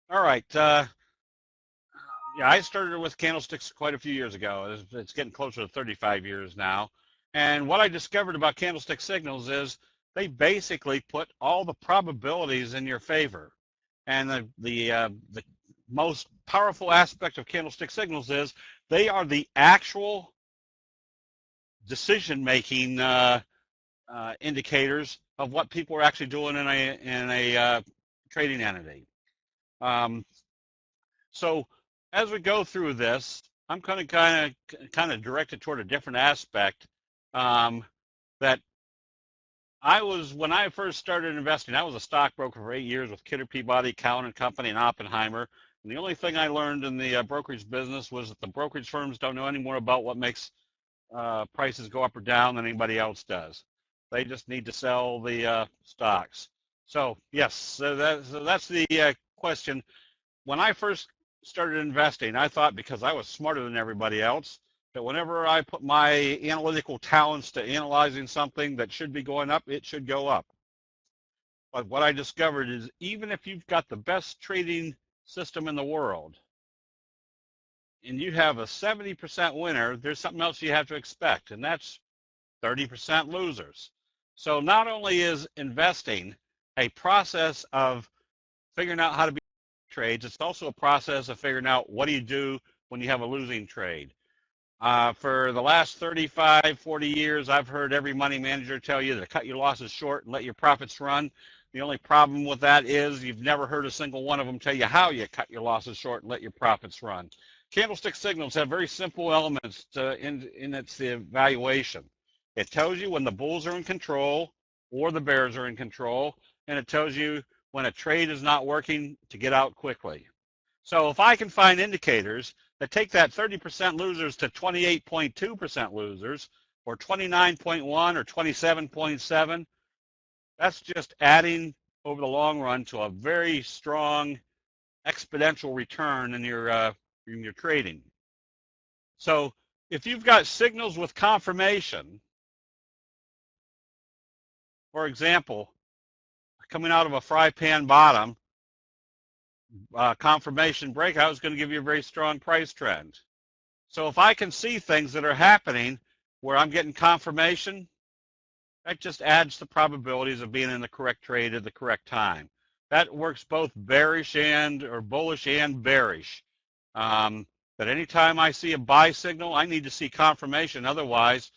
All right. Yeah, I started with candlesticks quite a few years ago. It's getting closer to 35 years now. And what I discovered about candlestick signals is they basically put all the probabilities in your favor. And the most powerful aspect of candlestick signals is they are the actual decision-making indicators of what people are actually doing in a trading entity. Um, So as we go through this, I'm going to kind of direct it toward a different aspect. That when I first started investing, I was a stockbroker for 8 years with Kidder Peabody, Cowan and Company, and Oppenheimer. And the only thing I learned in the brokerage business was that the brokerage firms don't know any more about what makes prices go up or down than anybody else does. They just need to sell the stocks. So yes, so that's the question. When I first started investing, I thought because I was smarter than everybody else, that whenever I put my analytical talents to analyzing something that should be going up, it should go up. But what I discovered is even if you've got the best trading system in the world and you have a 70% winner, there's something else you have to expect, and that's 30% losers. So not only is investing a process of figuring out how to be trades, it's also a process of figuring out what do you do when you have a losing trade. For the last 35, 40 years, I've heard every money manager tell you to cut your losses short and let your profits run. The only problem with that is you've never heard a single one of them tell you how you cut your losses short and let your profits run. Candlestick signals have very simple elements in its evaluation. It tells you when the bulls are in control or the bears are in control, and it tells you when a trade is not working to get out quickly. So if I can find indicators that take that 30% losers to 28.2% losers, or 29.1 or 27.7, that's just adding over the long run to a very strong exponential return in your trading. So if you've got signals with confirmation, for example, coming out of a fry pan bottom, confirmation breakout is going to give you a very strong price trend. So if I can see things that are happening where I'm getting confirmation, that just adds the probabilities of being in the correct trade at the correct time. That works both bearish or bullish and bearish. But anytime I see a buy signal, I need to see confirmation. Otherwise,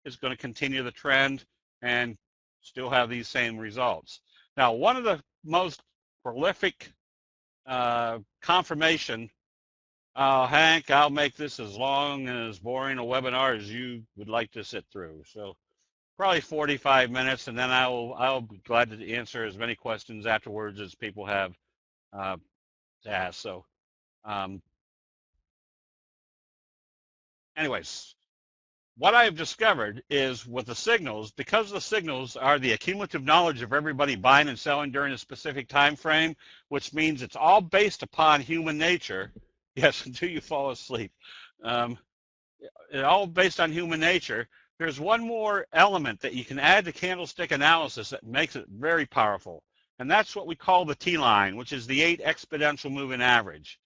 it's going to continue the trend and still have these same results. Now, one of the most prolific confirmation. Hank, I'll make this as long and as boring a webinar as you would like to sit through. So probably 45 minutes, and then I'll be glad to answer as many questions afterwards as people have to ask. So anyways, what I've discovered is with the signals, because the signals are the accumulative knowledge of everybody buying and selling during a specific time frame, which means it's all based upon human nature. Yes, until you fall asleep. It's all based on human nature. There's one more element that you can add to candlestick analysis that makes it very powerful, and that's what we call the T-line, which is the 8 exponential moving average.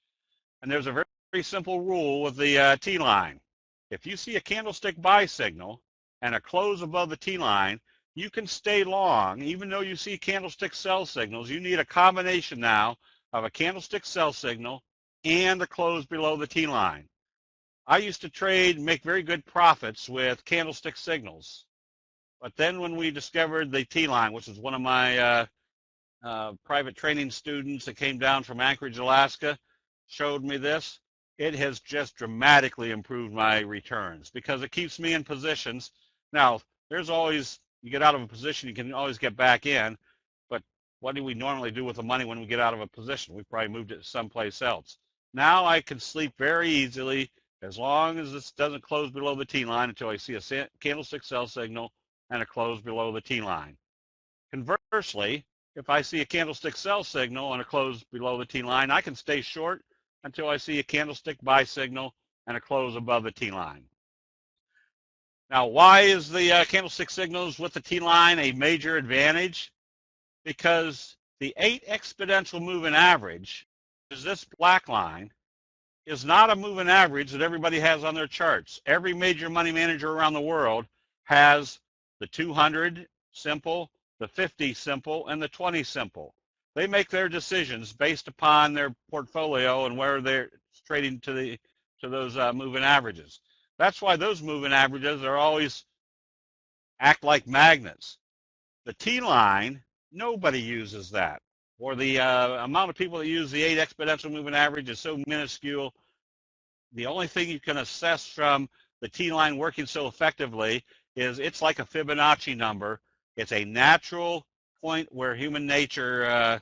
And there's a very, very simple rule with the T-line. If you see a candlestick buy signal and a close above the T-line, you can stay long. Even though you see candlestick sell signals, you need a combination now of a candlestick sell signal and a close below the T-line. I used to trade, make very good profits with candlestick signals. But then when we discovered the T-line, which is one of my private training students that came down from Anchorage, Alaska, showed me this, it has just dramatically improved my returns because it keeps me in positions. Now, there's always, you get out of a position, you can always get back in, but what do we normally do with the money when we get out of a position? We probably moved it someplace else. Now I can sleep very easily as long as this doesn't close below the T-line until I see a candlestick sell signal and a close below the T-line. Conversely, if I see a candlestick sell signal and a close below the T-line, I can stay short until I see a candlestick buy signal and a close above the T-line. Now, why is the candlestick signals with the T-line a major advantage? Because the 8 exponential moving average this black line, is not a moving average that everybody has on their charts. Every major money manager around the world has the 200 simple, the 50 simple, and the 20 simple. They make their decisions based upon their portfolio and where they're trading to those moving averages. That's why those moving averages are always act like magnets. The T line, nobody uses that. Or the amount of people that use the 8 exponential moving average is so minuscule. The only thing you can assess from the T line working so effectively is it's like a Fibonacci number. It's a natural point where human nature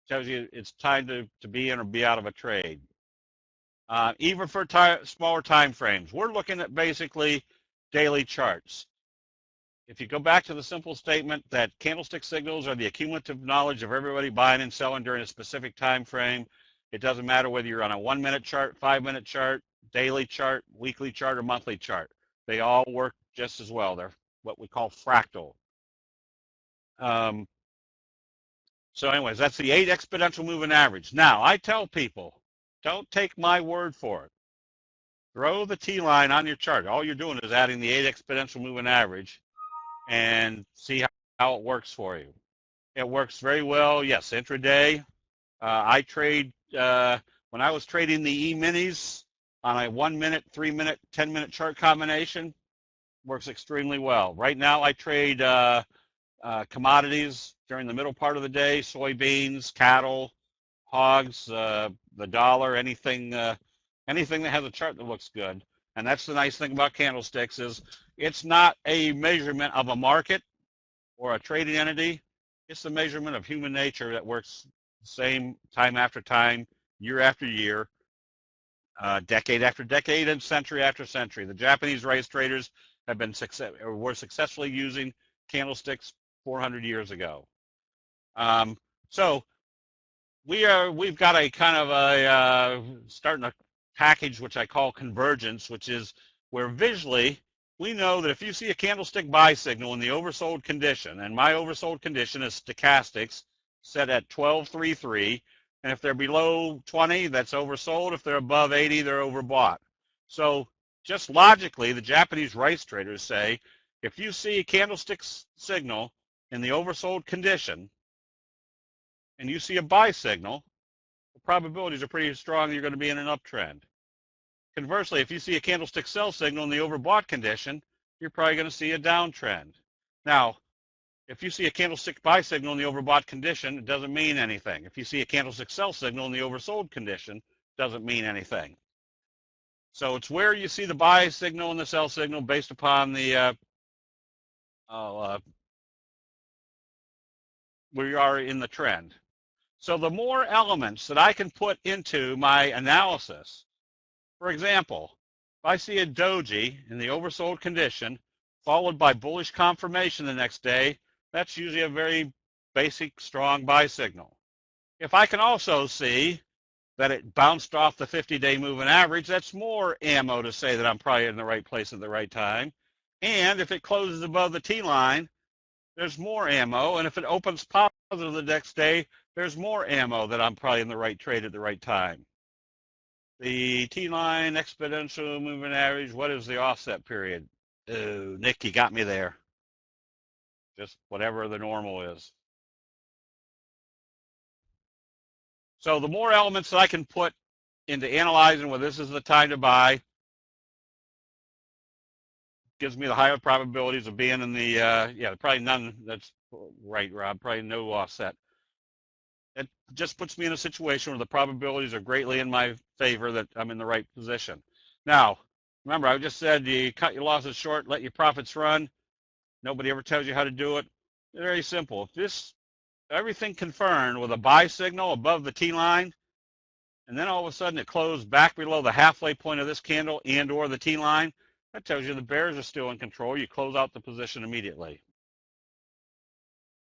tells you it's time to be in or be out of a trade. Even for smaller time frames, we're looking at basically daily charts. If you go back to the simple statement that candlestick signals are the accumulative knowledge of everybody buying and selling during a specific time frame, it doesn't matter whether you're on a 1-minute chart, 5-minute chart, daily chart, weekly chart, or monthly chart. They all work just as well. They're what we call fractal. So anyways, that's the 8 exponential moving average. Now, I tell people, don't take my word for it. Throw the T line on your chart. All you're doing is adding the 8 exponential moving average and see how it works for you. It works very well. Yes, intraday. I trade, when I was trading the E-minis on a 1-minute, 3-minute, 10-minute chart combination, works extremely well. Right now I trade commodities during the middle part of the day, soybeans, cattle, hogs, the dollar, anything that has a chart that looks good. And that's the nice thing about candlesticks is it's not a measurement of a market or a trading entity. It's the measurement of human nature that works the same time after time, year after year, decade after decade, and century after century. The Japanese rice traders have been were successfully using candlesticks 400 years ago. So we've got a kind of a starting a package which I call Convergence, which is where visually we know that if you see a candlestick buy signal in the oversold condition, and my oversold condition is stochastics set at 1233, and if they're below 20, that's oversold. If they're above 80, they're overbought. So just logically, the Japanese rice traders say, if you see a candlestick signal in the oversold condition, and you see a buy signal, the probabilities are pretty strong you're going to be in an uptrend. Conversely, if you see a candlestick sell signal in the overbought condition, you're probably going to see a downtrend. Now, if you see a candlestick buy signal in the overbought condition, it doesn't mean anything. If you see a candlestick sell signal in the oversold condition, it doesn't mean anything. So it's where you see the buy signal and the sell signal based upon the where you are in the trend. So the more elements that I can put into my analysis, for example, if I see a doji in the oversold condition followed by bullish confirmation the next day, that's usually a very basic, strong buy signal. If I can also see that it bounced off the 50-day moving average, that's more ammo to say that I'm probably in the right place at the right time. And if it closes above the T line, there's more ammo. And if it opens positive the next day, there's more ammo that I'm probably in the right trade at the right time. The T-line exponential moving average, what is the offset period? Oh, Nick, you got me there. Just whatever the normal is. So the more elements that I can put into analyzing whether this is the time to buy, gives me the higher probabilities of being in the, probably none, that's right, Rob, probably no offset. It just puts me in a situation where the probabilities are greatly in my favor that I'm in the right position. Now, remember, I just said you cut your losses short, let your profits run. Nobody ever tells you how to do it. Very simple. If this, everything confirmed with a buy signal above the T line, and then all of a sudden it closed back below the halfway point of this candle and or the T line, that tells you the bears are still in control. You close out the position immediately.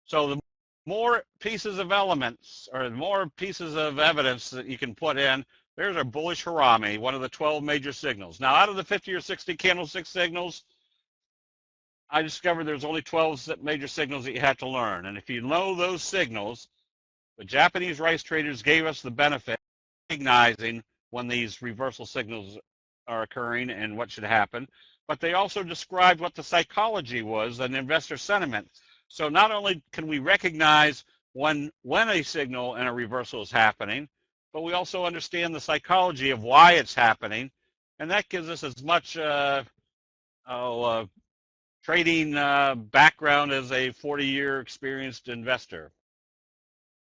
So the more pieces of elements or more pieces of evidence that you can put in, there's our bullish harami, one of the 12 major signals. Now, out of the 50 or 60 candlestick signals, I discovered there's only 12 major signals that you had to learn. And if you know those signals, the Japanese rice traders gave us the benefit recognizing when these reversal signals are occurring and what should happen, but they also described what the psychology was and investor sentiment. So not only can we recognize when a signal and a reversal is happening, but we also understand the psychology of why it's happening, and that gives us as much trading background as a 40-year experienced investor.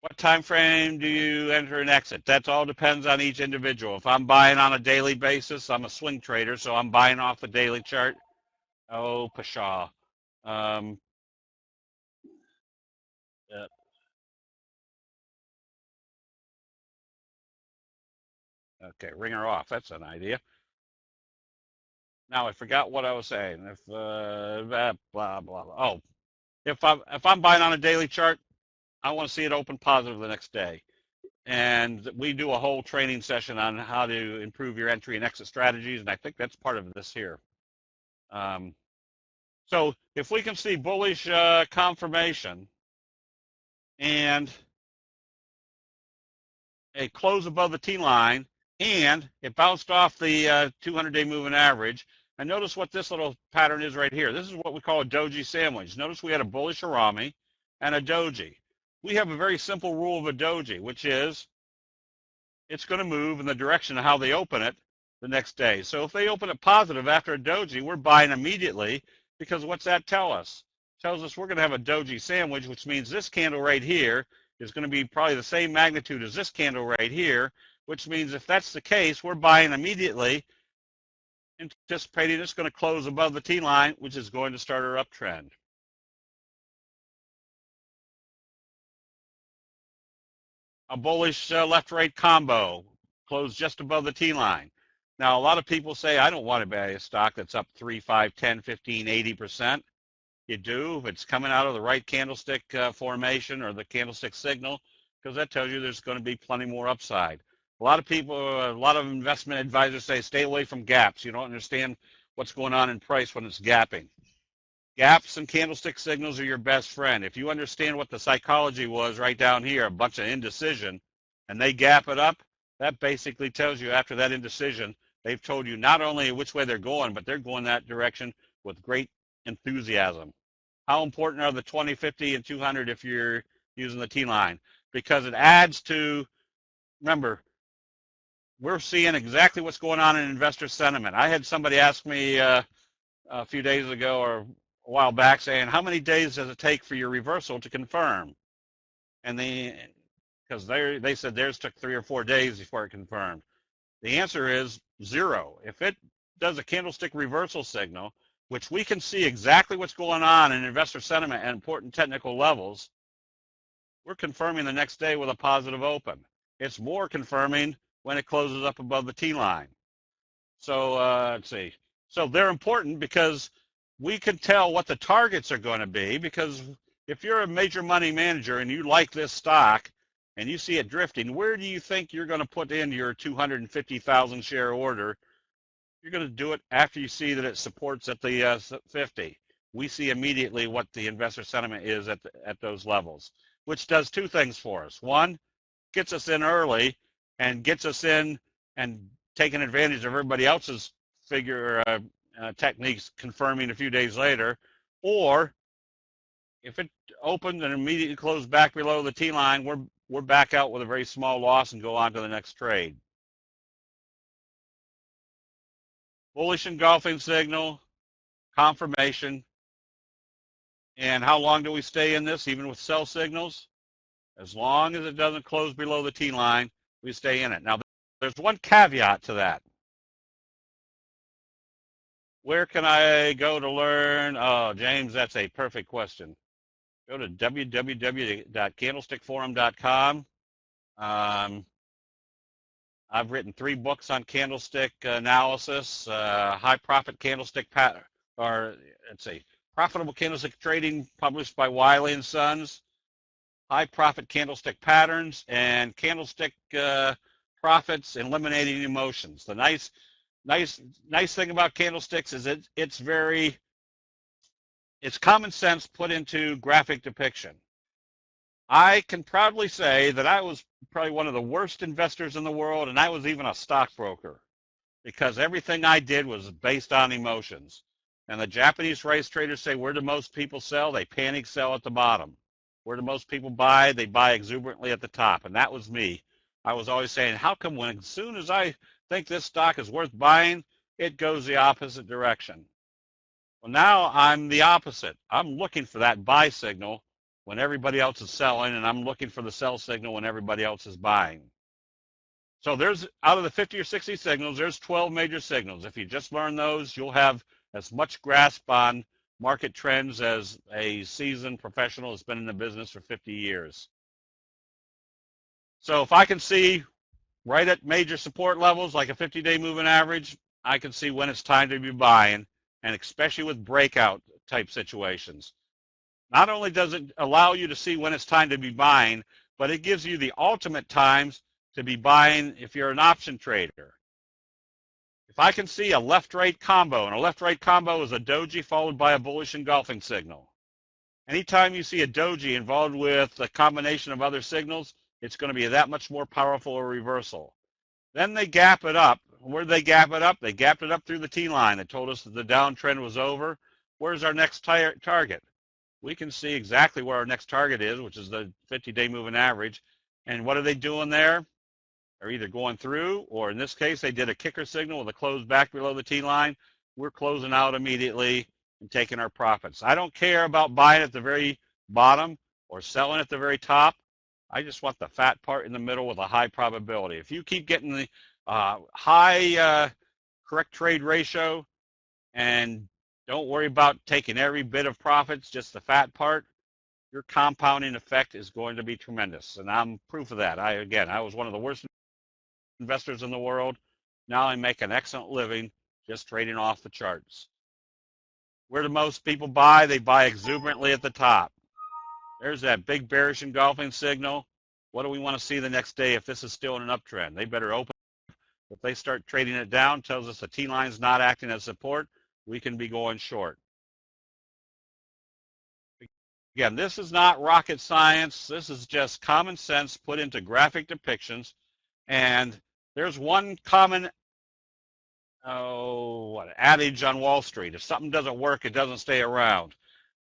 What time frame do you enter and exit? That all depends on each individual. If I'm buying on a daily basis, I'm a swing trader, so I'm buying off the daily chart. Oh, pshaw. Yeah. Okay, ring her off. That's an idea. Now I forgot what I was saying. If blah blah blah. Oh, if I'm buying on a daily chart, I want to see it open positive the next day. And we do a whole training session on how to improve your entry and exit strategies, and I think that's part of this here. So if we can see bullish confirmation and a close above the T line, and it bounced off the 200-day moving average, and notice what this little pattern is right here. This is what we call a Doji sandwich. Notice we had a bullish Harami and a Doji. We have a very simple rule of a Doji, which is it's going to move in the direction of how they open it the next day. So if they open it positive after a Doji, we're buying immediately, because what's that tell us? It tells us we're going to have a Doji sandwich, which means this candle right here is going to be probably the same magnitude as this candle right here, which means if that's the case, we're buying immediately, anticipating it's going to close above the T line, which is going to start our uptrend. A bullish left-right combo closed just above the T line. Now, a lot of people say, I don't want to buy a stock that's up 3, 5, 10, 15, 80%. You do if it's coming out of the right candlestick formation or the candlestick signal, because that tells you there's going to be plenty more upside. A lot of people, a lot of investment advisors say, stay away from gaps. You don't understand what's going on in price when it's gapping. Gaps and candlestick signals are your best friend. If you understand what the psychology was right down here, a bunch of indecision, and they gap it up, that basically tells you after that indecision, they've told you not only which way they're going, but they're going that direction with great enthusiasm. How important are the 20, 50, and 200 if you're using the T-line? Because it adds to, remember, we're seeing exactly what's going on in investor sentiment. I had somebody ask me a few days ago or a while back saying, how many days does it take for your reversal to confirm? And because they said theirs took 3 or 4 days before it confirmed. The answer is 0. If it does a candlestick reversal signal, which we can see exactly what's going on in investor sentiment at important technical levels, we're confirming the next day with a positive open. It's more confirming when it closes up above the T line. So let's see. So they're important because we can tell what the targets are going to be, because if you're a major money manager and you like this stock and you see it drifting, where do you think you're going to put in your 250,000 share order? You're going to do it after you see that it supports at the 50. We see immediately what the investor sentiment is at those levels, which does 2 things for us. One, gets us in early and gets us in and taking advantage of everybody else's figure techniques confirming a few days later. Or if it opened and immediately closed back below the T line, we're back out with a very small loss and go on to the next trade. Bullish engulfing signal, confirmation, and how long do we stay in this, even with sell signals? As long as it doesn't close below the T line, we stay in it. Now, there's one caveat to that. Where can I go to learn? Oh, James, that's a perfect question. Go to www.candlestickforum.com. I've written 3 books on candlestick analysis, high profit candlestick pattern, or let's see, profitable candlestick trading published by Wiley and Sons, high profit candlestick patterns, and candlestick profits eliminating emotions. The nice thing about candlesticks is it's common sense put into graphic depiction. I can proudly say that I was probably one of the worst investors in the world, and I was even a stockbroker because everything I did was based on emotions. And the Japanese rice traders say, where do most people sell? They panic sell at the bottom. Where do most people buy? They buy exuberantly at the top. And that was me. I was always saying, how come when as soon as I think this stock is worth buying, it goes the opposite direction? Well, now I'm the opposite. I'm looking for that buy signal when everybody else is selling, and I'm looking for the sell signal when everybody else is buying. So there's, out of the 50 or 60 signals, there's 12 major signals. If you just learn those, you'll have as much grasp on market trends as a seasoned professional that's been in the business for 50 years. So if I can see right at major support levels, like a 50-day moving average, I can see when it's time to be buying, and especially with breakout type situations. Not only does it allow you to see when it's time to be buying, but it gives you the ultimate times to be buying if you're an option trader. If I can see a left-right combo, and a left-right combo is a doji followed by a bullish engulfing signal. Anytime you see a doji involved with a combination of other signals, it's going to be that much more powerful a reversal. Then they gap it up. Where did they gap it up? They gapped it up through the T line that told us that the downtrend was over. Where's our next target? We can see exactly where our next target is, which is the 50-day moving average. And what are they doing there? They're either going through, or in this case, they did a kicker signal with a close back below the T line. We're closing out immediately and taking our profits. I don't care about buying at the very bottom or selling at the very top. I just want the fat part in the middle with a high probability. If you keep getting the high correct trade ratio and don't worry about taking every bit of profits, just the fat part, your compounding effect is going to be tremendous. And I'm proof of that. I was one of the worst investors in the world. Now I make an excellent living just trading off the charts. Where do most people buy? They buy exuberantly at the top. There's that big bearish engulfing signal. What do we want to see the next day if this is still in an uptrend? They better open. If they start trading it down, tells us the T-line's not acting as support, we can be going short. Again, this is not rocket science. This is just common sense put into graphic depictions. And there's one common adage on Wall Street. If something doesn't work, it doesn't stay around.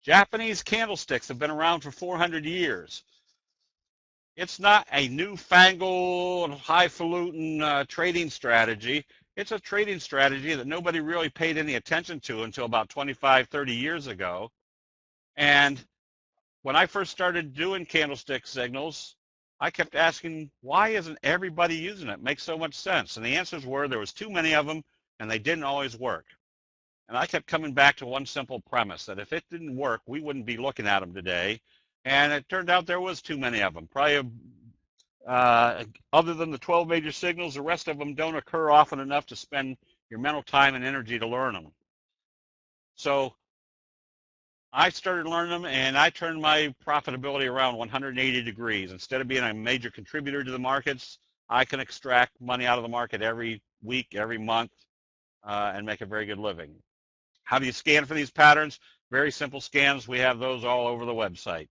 Japanese candlesticks have been around for 400 years. It's not a newfangled, highfalutin trading strategy. It's a trading strategy that nobody really paid any attention to until about 25, 30 years ago. And when I first started doing candlestick signals, I kept asking, why isn't everybody using it? It makes so much sense. And the answers were there was too many of them, and they didn't always work. And I kept coming back to one simple premise, that if it didn't work, we wouldn't be looking at them today. And it turned out there was too many of them. Probably other than the 12 major signals, the rest of them don't occur often enough to spend your mental time and energy to learn them. So I started learning them, and I turned my profitability around 180 degrees. Instead of being a major contributor to the markets, I can extract money out of the market every week, every month, and make a very good living. How do you scan for these patterns? Very simple scans. We have those all over the website.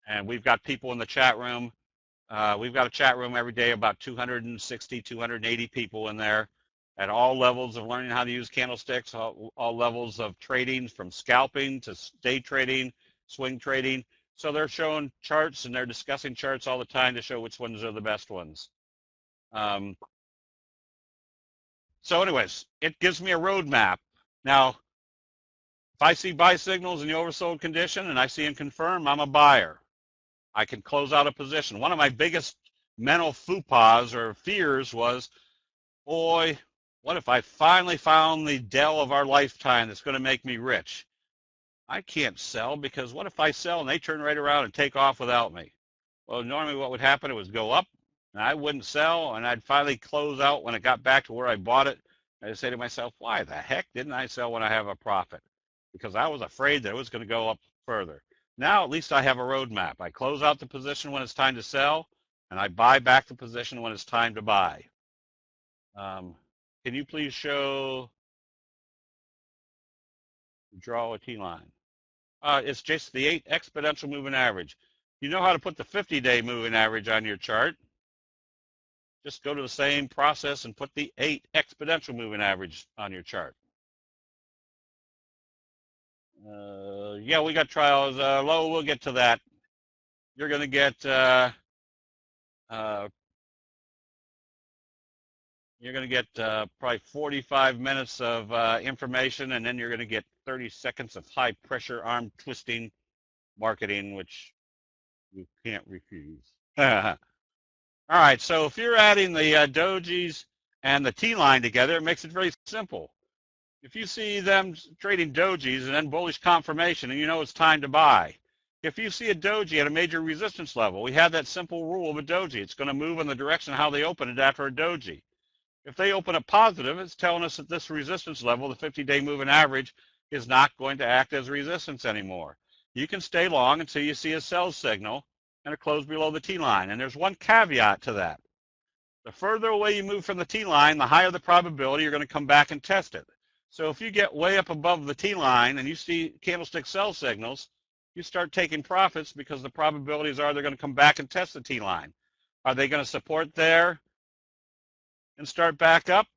And we've got people in the chat room. We've got a chat room every day, about 260, 280 people in there at all levels of learning how to use candlesticks, all levels of trading, from scalping to day trading, swing trading. So they're showing charts, and they're discussing charts all the time to show which ones are the best ones. So anyways, it gives me a roadmap. Now, if I see buy signals in the oversold condition and I see them confirm, I'm a buyer. I can close out a position. One of my biggest mental faux pas or fears was, boy, what if I finally found the Dell of our lifetime that's going to make me rich? I can't sell, because what if I sell and they turn right around and take off without me? Well, normally what would happen, it would go up and I wouldn't sell, and I'd finally close out when it got back to where I bought it. I'd say to myself, why the heck didn't I sell when I have a profit? Because I was afraid that it was going to go up further. Now at least I have a roadmap. I close out the position when it's time to sell, and I buy back the position when it's time to buy. Can you please show draw a T line? It's just the 8 exponential moving average. You know how to put the 50-day moving average on your chart. Just go to the same process and put the 8 exponential moving average on your chart. Yeah, we got trials. Low, we'll get to that. You're going to get probably 45 minutes of information, and then you're going to get 30 seconds of high pressure arm twisting marketing, which you can't refuse. All right, so if you're adding the Dojis and the T-line together, it makes it very simple. If you see them trading Dojis and then bullish confirmation, and you know it's time to buy. If you see a Doji at a major resistance level, we have that simple rule of a Doji. It's going to move in the direction of how they open it after a Doji. If they open up positive, it's telling us that this resistance level, the 50-day moving average, is not going to act as resistance anymore. You can stay long until you see a sell signal and a close below the T-line. And there's one caveat to that. The further away you move from the T-line, the higher the probability you're going to come back and test it. So if you get way up above the T-line and you see candlestick sell signals, you start taking profits because the probabilities are they're going to come back and test the T-line. Are they going to support there and start back up?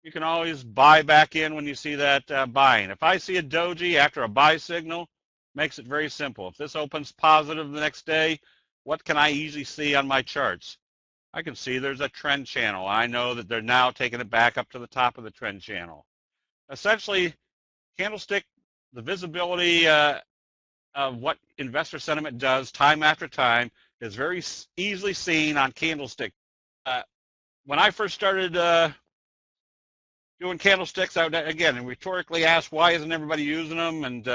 You can always buy back in when you see that buying. If I see a Doji after a buy signal, makes it very simple. If this opens positive the next day, what can I easily see on my charts? I can see there's a trend channel. I know that they're now taking it back up to the top of the trend channel. Essentially, candlestick, the visibility of what investor sentiment does time after time is very easily seen on candlestick. When I first started doing candlesticks, I would again rhetorically ask, why isn't everybody using them? And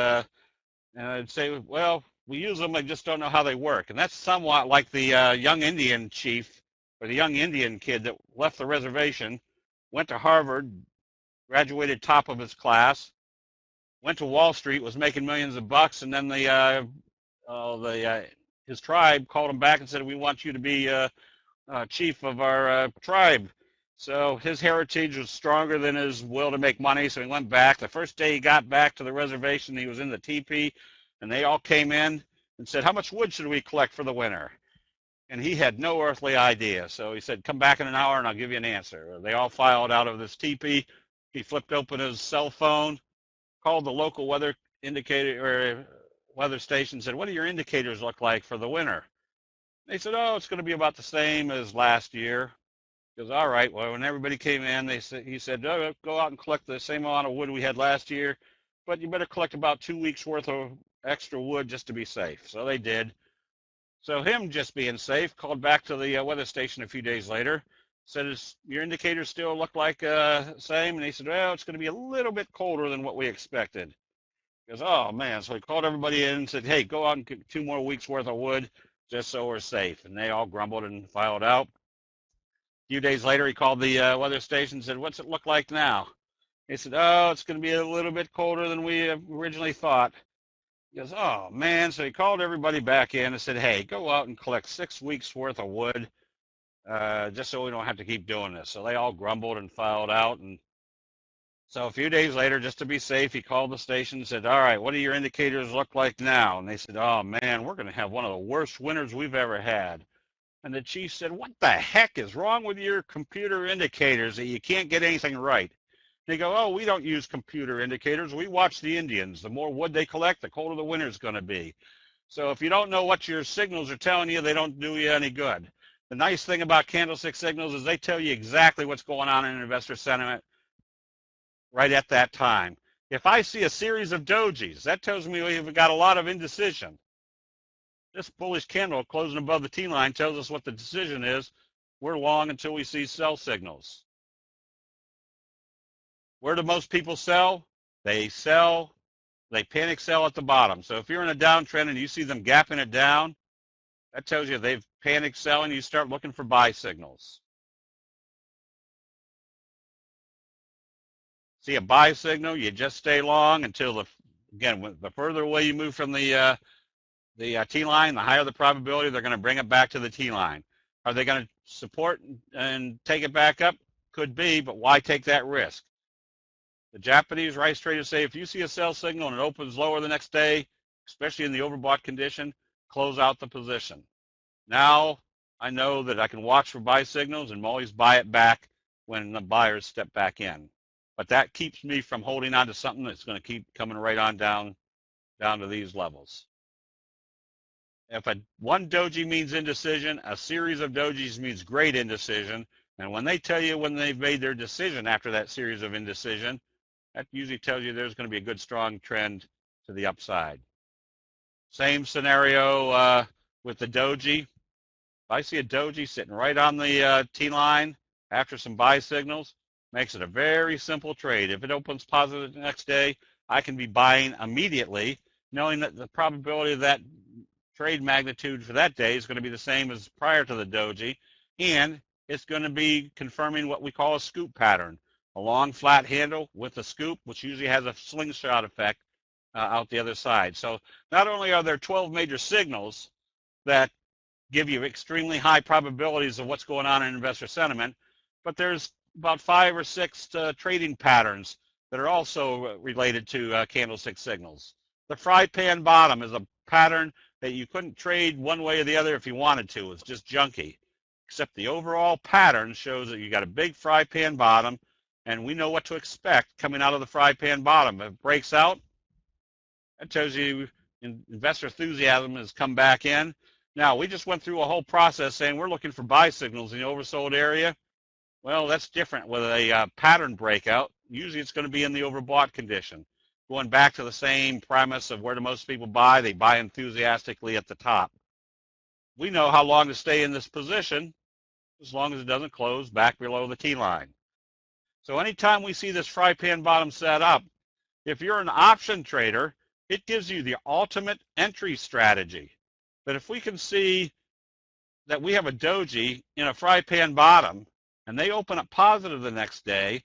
I'd say, well, we use them, I just don't know how they work. And that's somewhat like the young Indian chief or the young Indian kid that left the reservation, went to Harvard, graduated top of his class, went to Wall Street, was making millions of bucks, and then his tribe called him back and said, we want you to be chief of our tribe. So his heritage was stronger than his will to make money, so he went back. The first day he got back to the reservation, he was in the teepee, and they all came in and said, how much wood should we collect for the winter? And he had no earthly idea. So he said, come back in an hour and I'll give you an answer. They all filed out of this teepee. He flipped open his cell phone, called the local weather indicator or weather station, said, what do your indicators look like for the winter? They said, oh, it's going to be about the same as last year. He goes, all right. Well, when everybody came in, he said, oh, go out and collect the same amount of wood we had last year, but you better collect about 2 weeks worth of extra wood just to be safe. So they did. So him just being safe, called back to the weather station a few days later, said, your indicators still look like same? And he said, well, it's going to be a little bit colder than what we expected. He goes, oh, man. So he called everybody in and said, hey, go out and get 2 more weeks worth of wood just so we're safe. And they all grumbled and filed out. A few days later, he called the weather station and said, what's it look like now? He said, oh, it's going to be a little bit colder than we originally thought. He goes, oh, man. So he called everybody back in and said, hey, go out and collect 6 weeks worth of wood just so we don't have to keep doing this. So they all grumbled and filed out. And so a few days later, just to be safe, he called the station and said, all right, what do your indicators look like now? And they said, oh, man, we're going to have one of the worst winters we've ever had. And the chief said, what the heck is wrong with your computer indicators that you can't get anything right? They go, oh, we don't use computer indicators. We watch the Indians. The more wood they collect, the colder the winter is going to be. So if you don't know what your signals are telling you, they don't do you any good. The nice thing about candlestick signals is they tell you exactly what's going on in investor sentiment right at that time. If I see a series of dojis, that tells me we've got a lot of indecision. This bullish candle closing above the T-line tells us what the decision is. We're long until we see sell signals. Where do most people sell? They panic sell at the bottom. So if you're in a downtrend and you see them gapping it down, that tells you they've panicked selling. You start looking for buy signals. See a buy signal, you just stay long until, the further away you move from the T-line, the higher the probability they're going to bring it back to the T-line. Are they going to support and take it back up? Could be, but why take that risk? The Japanese rice traders say if you see a sell signal and it opens lower the next day, especially in the overbought condition, close out the position. Now I know that I can watch for buy signals and always buy it back when the buyers step back in. But that keeps me from holding on to something that's going to keep coming right on down to these levels. If one doji means indecision, a series of dojis means great indecision. And when they tell you when they've made their decision after that series of indecision, that usually tells you there's going to be a good strong trend to the upside. Same scenario with the doji. If I see a doji sitting right on the T line after some buy signals, makes it a very simple trade. If it opens positive the next day, I can be buying immediately, knowing that the probability of that trade magnitude for that day is going to be the same as prior to the doji, and it's going to be confirming what we call a scoop pattern, a long flat handle with a scoop, which usually has a slingshot effect out the other side. So not only are there 12 major signals that give you extremely high probabilities of what's going on in investor sentiment, but there's about 5 or 6 trading patterns that are also related to candlestick signals. The fry pan bottom is a pattern that you couldn't trade one way or the other if you wanted to. It's just junky. Except the overall pattern shows that you got a big fry pan bottom, and we know what to expect coming out of the fry pan bottom. If it breaks out, that tells you investor enthusiasm has come back in. Now, we just went through a whole process saying we're looking for buy signals in the oversold area. Well, that's different with a pattern breakout. Usually it's going to be in the overbought condition. Going back to the same premise of where do most people buy, they buy enthusiastically at the top. We know how long to stay in this position as long as it doesn't close back below the T line. So anytime we see this fry pan bottom set up, if you're an option trader, it gives you the ultimate entry strategy. But if we can see that we have a doji in a fry pan bottom and they open up positive the next day,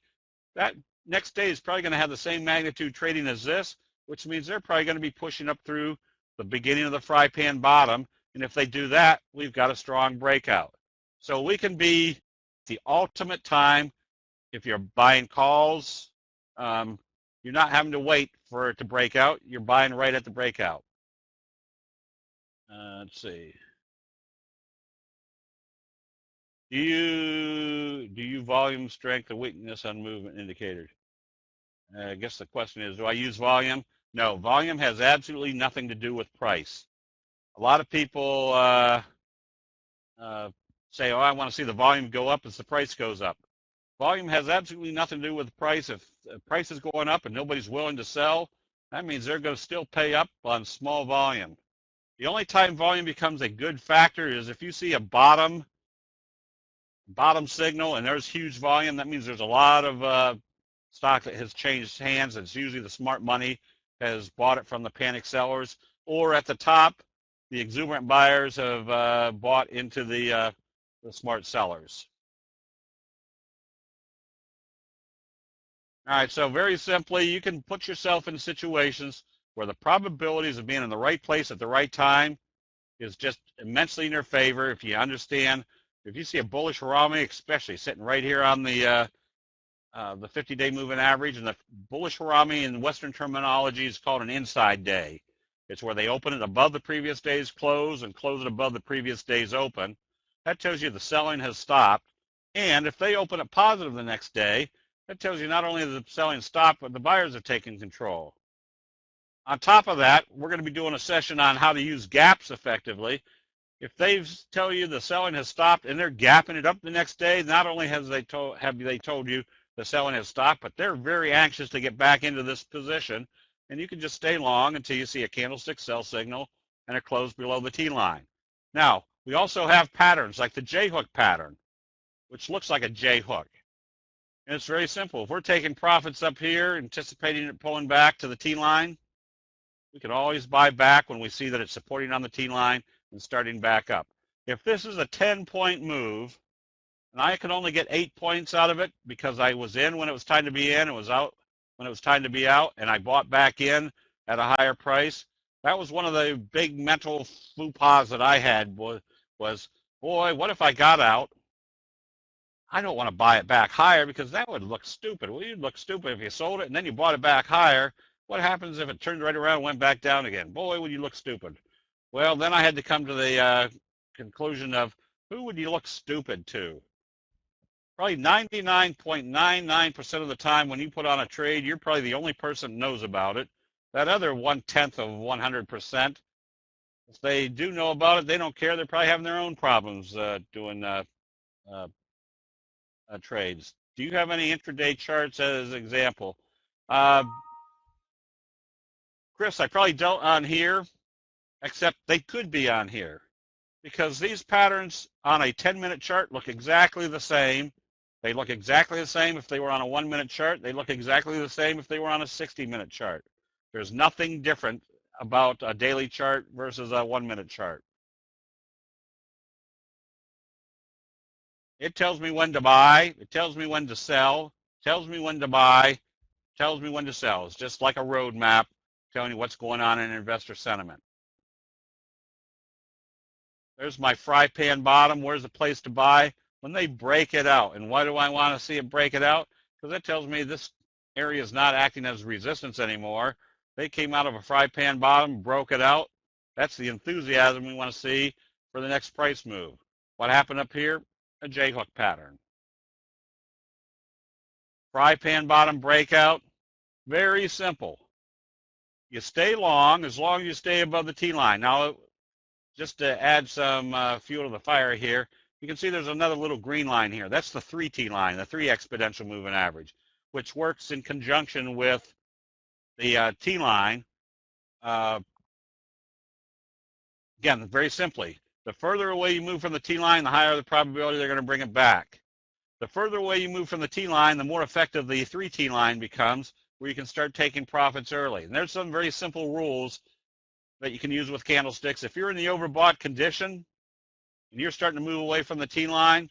that next day is probably going to have the same magnitude trading as this, which means they're probably going to be pushing up through the beginning of the fry pan bottom. And if they do that, we've got a strong breakout. So we can be the ultimate time if you're buying calls. You're not having to wait for it to break out. You're buying right at the breakout. Let's see. Do you volume strength or weakness on movement indicators? I guess the question is, do I use volume? No, volume has absolutely nothing to do with price. A lot of people say, oh, I want to see the volume go up as the price goes up. Volume has absolutely nothing to do with the price. If the price is going up and nobody's willing to sell, that means they're going to still pay up on small volume. The only time volume becomes a good factor is if you see a bottom signal and there's huge volume. That means there's a lot of stock that has changed hands. It's usually the smart money has bought it from the panic sellers, or at the top, the exuberant buyers have bought into the smart sellers. All right, so very simply, you can put yourself in situations where the probabilities of being in the right place at the right time is just immensely in your favor. If you understand, if you see a bullish Harami, especially sitting right here on the 50-day moving average, and the bullish Harami in Western terminology is called an inside day. It's where they open it above the previous day's close and close it above the previous day's open. That tells you the selling has stopped. And if they open it positive the next day, that tells you not only has the selling stopped, but the buyers have taken control. On top of that, we're going to be doing a session on how to use gaps effectively. If they tell you the selling has stopped and they're gapping it up the next day, not only have they told you the selling has stopped, but they're very anxious to get back into this position. And you can just stay long until you see a candlestick sell signal and a close below the T line. Now, we also have patterns like the J hook pattern, which looks like a J hook. And it's very simple. If we're taking profits up here, anticipating it pulling back to the T line, we can always buy back when we see that it's supporting on the T line and starting back up. If this is a 10-point move, and I could only get 8 points out of it because I was in when it was time to be in, it was out when it was time to be out, and I bought back in at a higher price, that was one of the big mental faux pas that I had was, boy, what if I got out? I don't want to buy it back higher because that would look stupid. Well, you'd look stupid if you sold it and then you bought it back higher. What happens if it turned right around and went back down again? Boy, would you look stupid. Well, then I had to come to the conclusion of who would you look stupid to? Probably 99.99% of the time when you put on a trade, you're probably the only person that knows about it. That other 1/10 of 100%, if they do know about it, they don't care. They're probably having their own problems doing uh, trades. Do you have any intraday charts as an example? Uh, Chris, I probably don't on here, except they could be on here because these patterns on a 10-minute chart look exactly the same. They look exactly the same if they were on a 1-minute chart. They look exactly the same if they were on a 60-minute chart. There's nothing different about a daily chart versus a 1-minute chart. It tells me when to buy. It tells me when to sell. It tells me when to buy. Tells me when to sell. It's just like a roadmap telling you what's going on in investor sentiment. There's my fry pan bottom. Where's the place to buy? When they break it out. And why do I want to see it break it out? Because that tells me this area is not acting as resistance anymore. They came out of a fry pan bottom, broke it out. That's the enthusiasm we want to see for the next price move. What happened up here? A J-hook pattern. Fry pan bottom breakout. Very simple. You stay long as you stay above the T-line. Now, just to add some fuel to the fire here, you can see there's another little green line here. That's the 3T line, the 3 exponential moving average, which works in conjunction with the T line. Again, very simply, the further away you move from the T line, the higher the probability they're going to bring it back. The further away you move from the T line, the more effective the 3T line becomes, where you can start taking profits early. And there's some very simple rules that you can use with candlesticks. If you're in the overbought condition and you're starting to move away from the T line,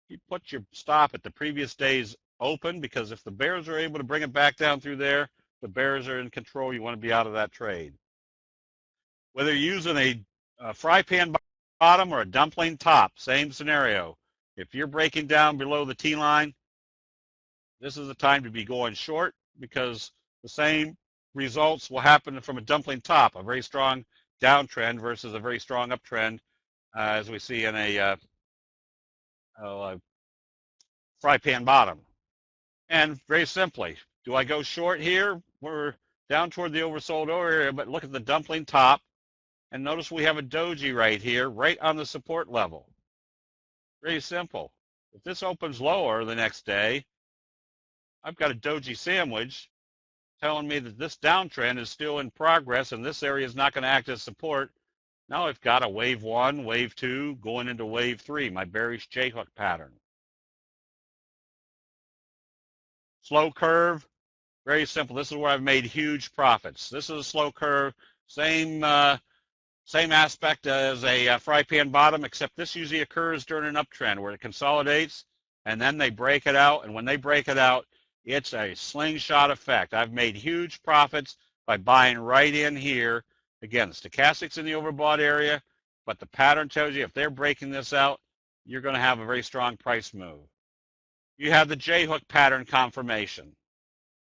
you put your stop at the previous day's open, because if the bears are able to bring it back down through there, the bears are in control. You want to be out of that trade. Whether you're using a fry pan bottom or a dumpling top, same scenario. If you're breaking down below the T line, this is the time to be going short, because the same results will happen from a dumpling top, a very strong downtrend versus a very strong uptrend, as we see in a fry pan bottom. And very simply, do I go short here? We're down toward the oversold area, but look at the dumpling top, and notice we have a doji right here, right on the support level. Very simple. If this opens lower the next day, I've got a doji sandwich telling me that this downtrend is still in progress and this area is not going to act as support. Now I've got a wave 1, wave 2, going into wave 3, my bearish J-hook pattern. Slow curve, very simple. This is where I've made huge profits. This is a slow curve, same aspect as a fry pan bottom, except this usually occurs during an uptrend where it consolidates and then they break it out. And when they break it out, it's a slingshot effect. I've made huge profits by buying right in here. Again, stochastics in the overbought area, but the pattern tells you if they're breaking this out, you're going to have a very strong price move. You have the J-hook pattern confirmation.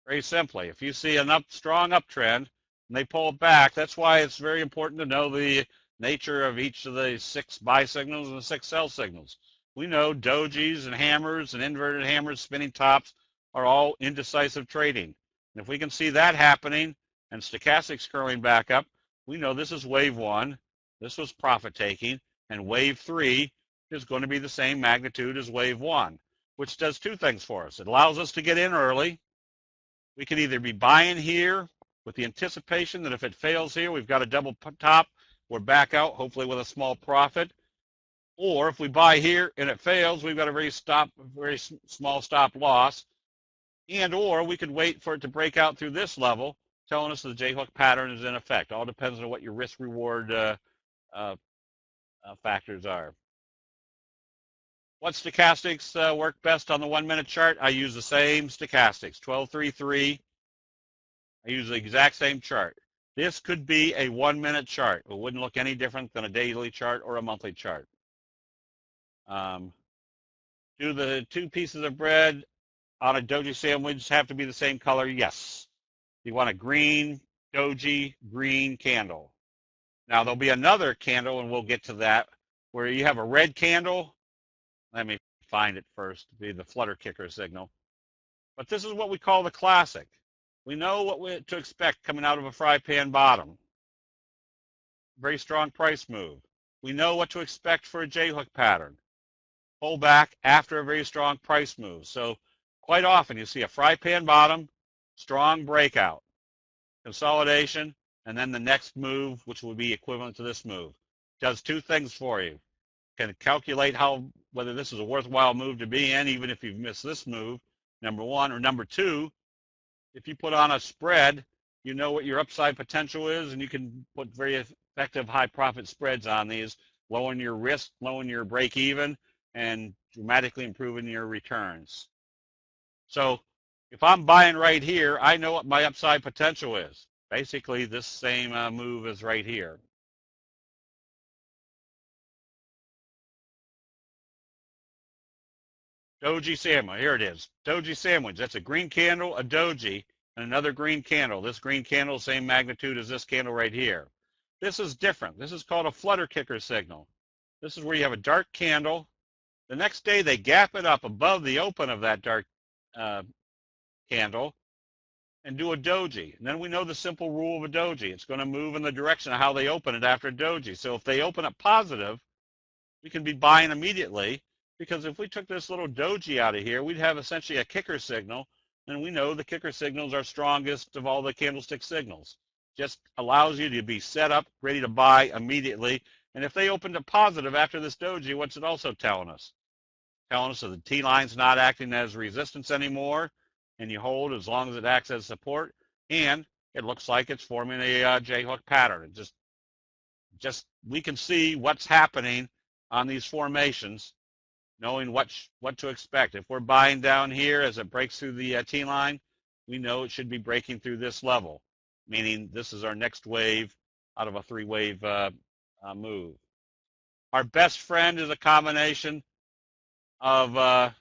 Very simply, if you see a strong uptrend and they pull it back, that's why it's very important to know the nature of each of the 6 buy signals and the 6 sell signals. We know dojis and hammers and inverted hammers, spinning tops are all indecisive trading. And if we can see that happening and stochastics curling back up, we know this is wave 1, this was profit taking, and wave 3 is going to be the same magnitude as wave 1, which does 2 things for us. It allows us to get in early. We could either be buying here with the anticipation that if it fails here, we've got a double top, we're back out, hopefully with a small profit. Or if we buy here and it fails, we've got a very small stop loss. And or we could wait for it to break out through this level, telling us the J-hook pattern is in effect. All depends on what your risk-reward factors are. What stochastics work best on the 1-minute chart? I use the same stochastics, 1233. I use the exact same chart. This could be a 1-minute chart. It wouldn't look any different than a daily chart or a monthly chart. Do the 2 pieces of bread on a doji sandwich have to be the same color? Yes. You want a green Doji green candle. Now there'll be another candle, and we'll get to that, where you have a red candle. Let me find it first, to be the flutter kicker signal. But this is what we call the classic. We know what to expect coming out of a fry pan bottom. Very strong price move. We know what to expect for a J-hook pattern. Pull back after a very strong price move. So quite often you see a fry pan bottom, strong breakout, consolidation, and then the next move, which will be equivalent to this move. Does two things for you. Can calculate whether this is a worthwhile move to be in, even if you've missed this move, number one. Or number two, if you put on a spread, you know what your upside potential is, and you can put very effective high profit spreads on these, lowering your risk, lowering your break even, and dramatically improving your returns. So if I'm buying right here, I know what my upside potential is. Basically, this same move is right here. Doji sandwich, here it is. Doji sandwich, that's a green candle, a doji, and another green candle. This green candle, same magnitude as this candle right here. This is different. This is called a flutter kicker signal. This is where you have a dark candle. The next day, they gap it up above the open of that dark candle and do a doji. And then we know the simple rule of a doji. It's going to move in the direction of how they open it after a doji. So if they open up positive, we can be buying immediately, because if we took this little doji out of here, we'd have essentially a kicker signal, and we know the kicker signals are strongest of all the candlestick signals. Just allows you to be set up, ready to buy immediately. And if they opened up positive after this doji, what's it also telling us? Telling us that the T-line's not acting as resistance anymore, and you hold as long as it acts as support, and it looks like it's forming a J-hook pattern. It just we can see what's happening on these formations, knowing what to expect. If we're buying down here as it breaks through the T-line, we know it should be breaking through this level, meaning this is our next wave out of a three-wave move. Our best friend is a combination of a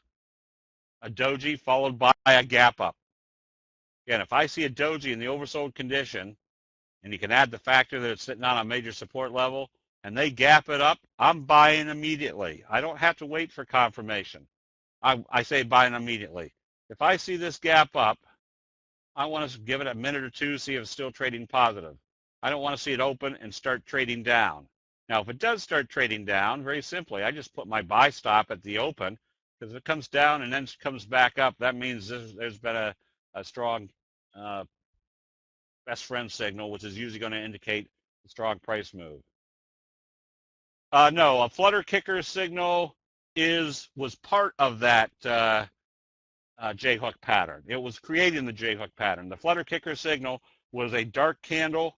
doji followed by a gap up. Again, if I see a doji in the oversold condition, and you can add the factor that it's sitting on a major support level, and they gap it up, I'm buying immediately. I don't have to wait for confirmation. I say buying immediately. If I see this gap up, I want to give it a minute or two, see if it's still trading positive. I don't want to see it open and start trading down. Now, if it does start trading down, very simply, I just put my buy stop at the open, because if it comes down and then comes back up, that means there's been a strong best friend signal, which is usually going to indicate a strong price move. No, a flutter kicker signal was part of that J-hook pattern. It was creating the J-hook pattern. The flutter kicker signal was a dark candle,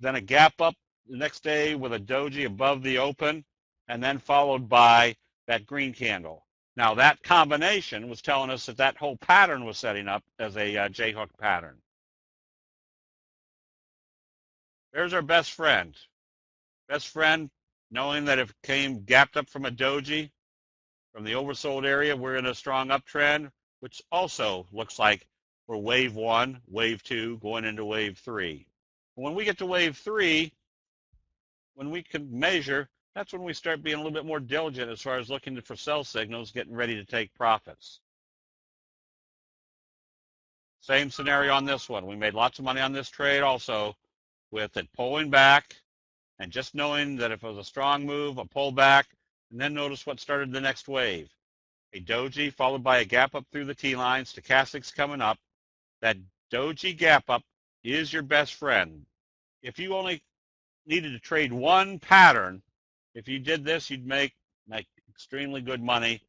then a gap up the next day with a doji above the open, and then followed by that green candle. Now, that combination was telling us that whole pattern was setting up as a J-hook pattern. There's our best friend. Best friend, knowing that if it came gapped up from a doji, from the oversold area, we're in a strong uptrend, which also looks like we're wave one, wave two, going into wave three. When we get to wave three, when we can measure, that's when we start being a little bit more diligent as far as looking for sell signals, getting ready to take profits. Same scenario on this one. We made lots of money on this trade also, with it pulling back and just knowing that if it was a strong move, a pullback, and then notice what started the next wave. A doji followed by a gap up through the T-line, stochastics coming up. That doji gap up is your best friend. If you only needed to trade one pattern, if you did this, you'd make extremely good money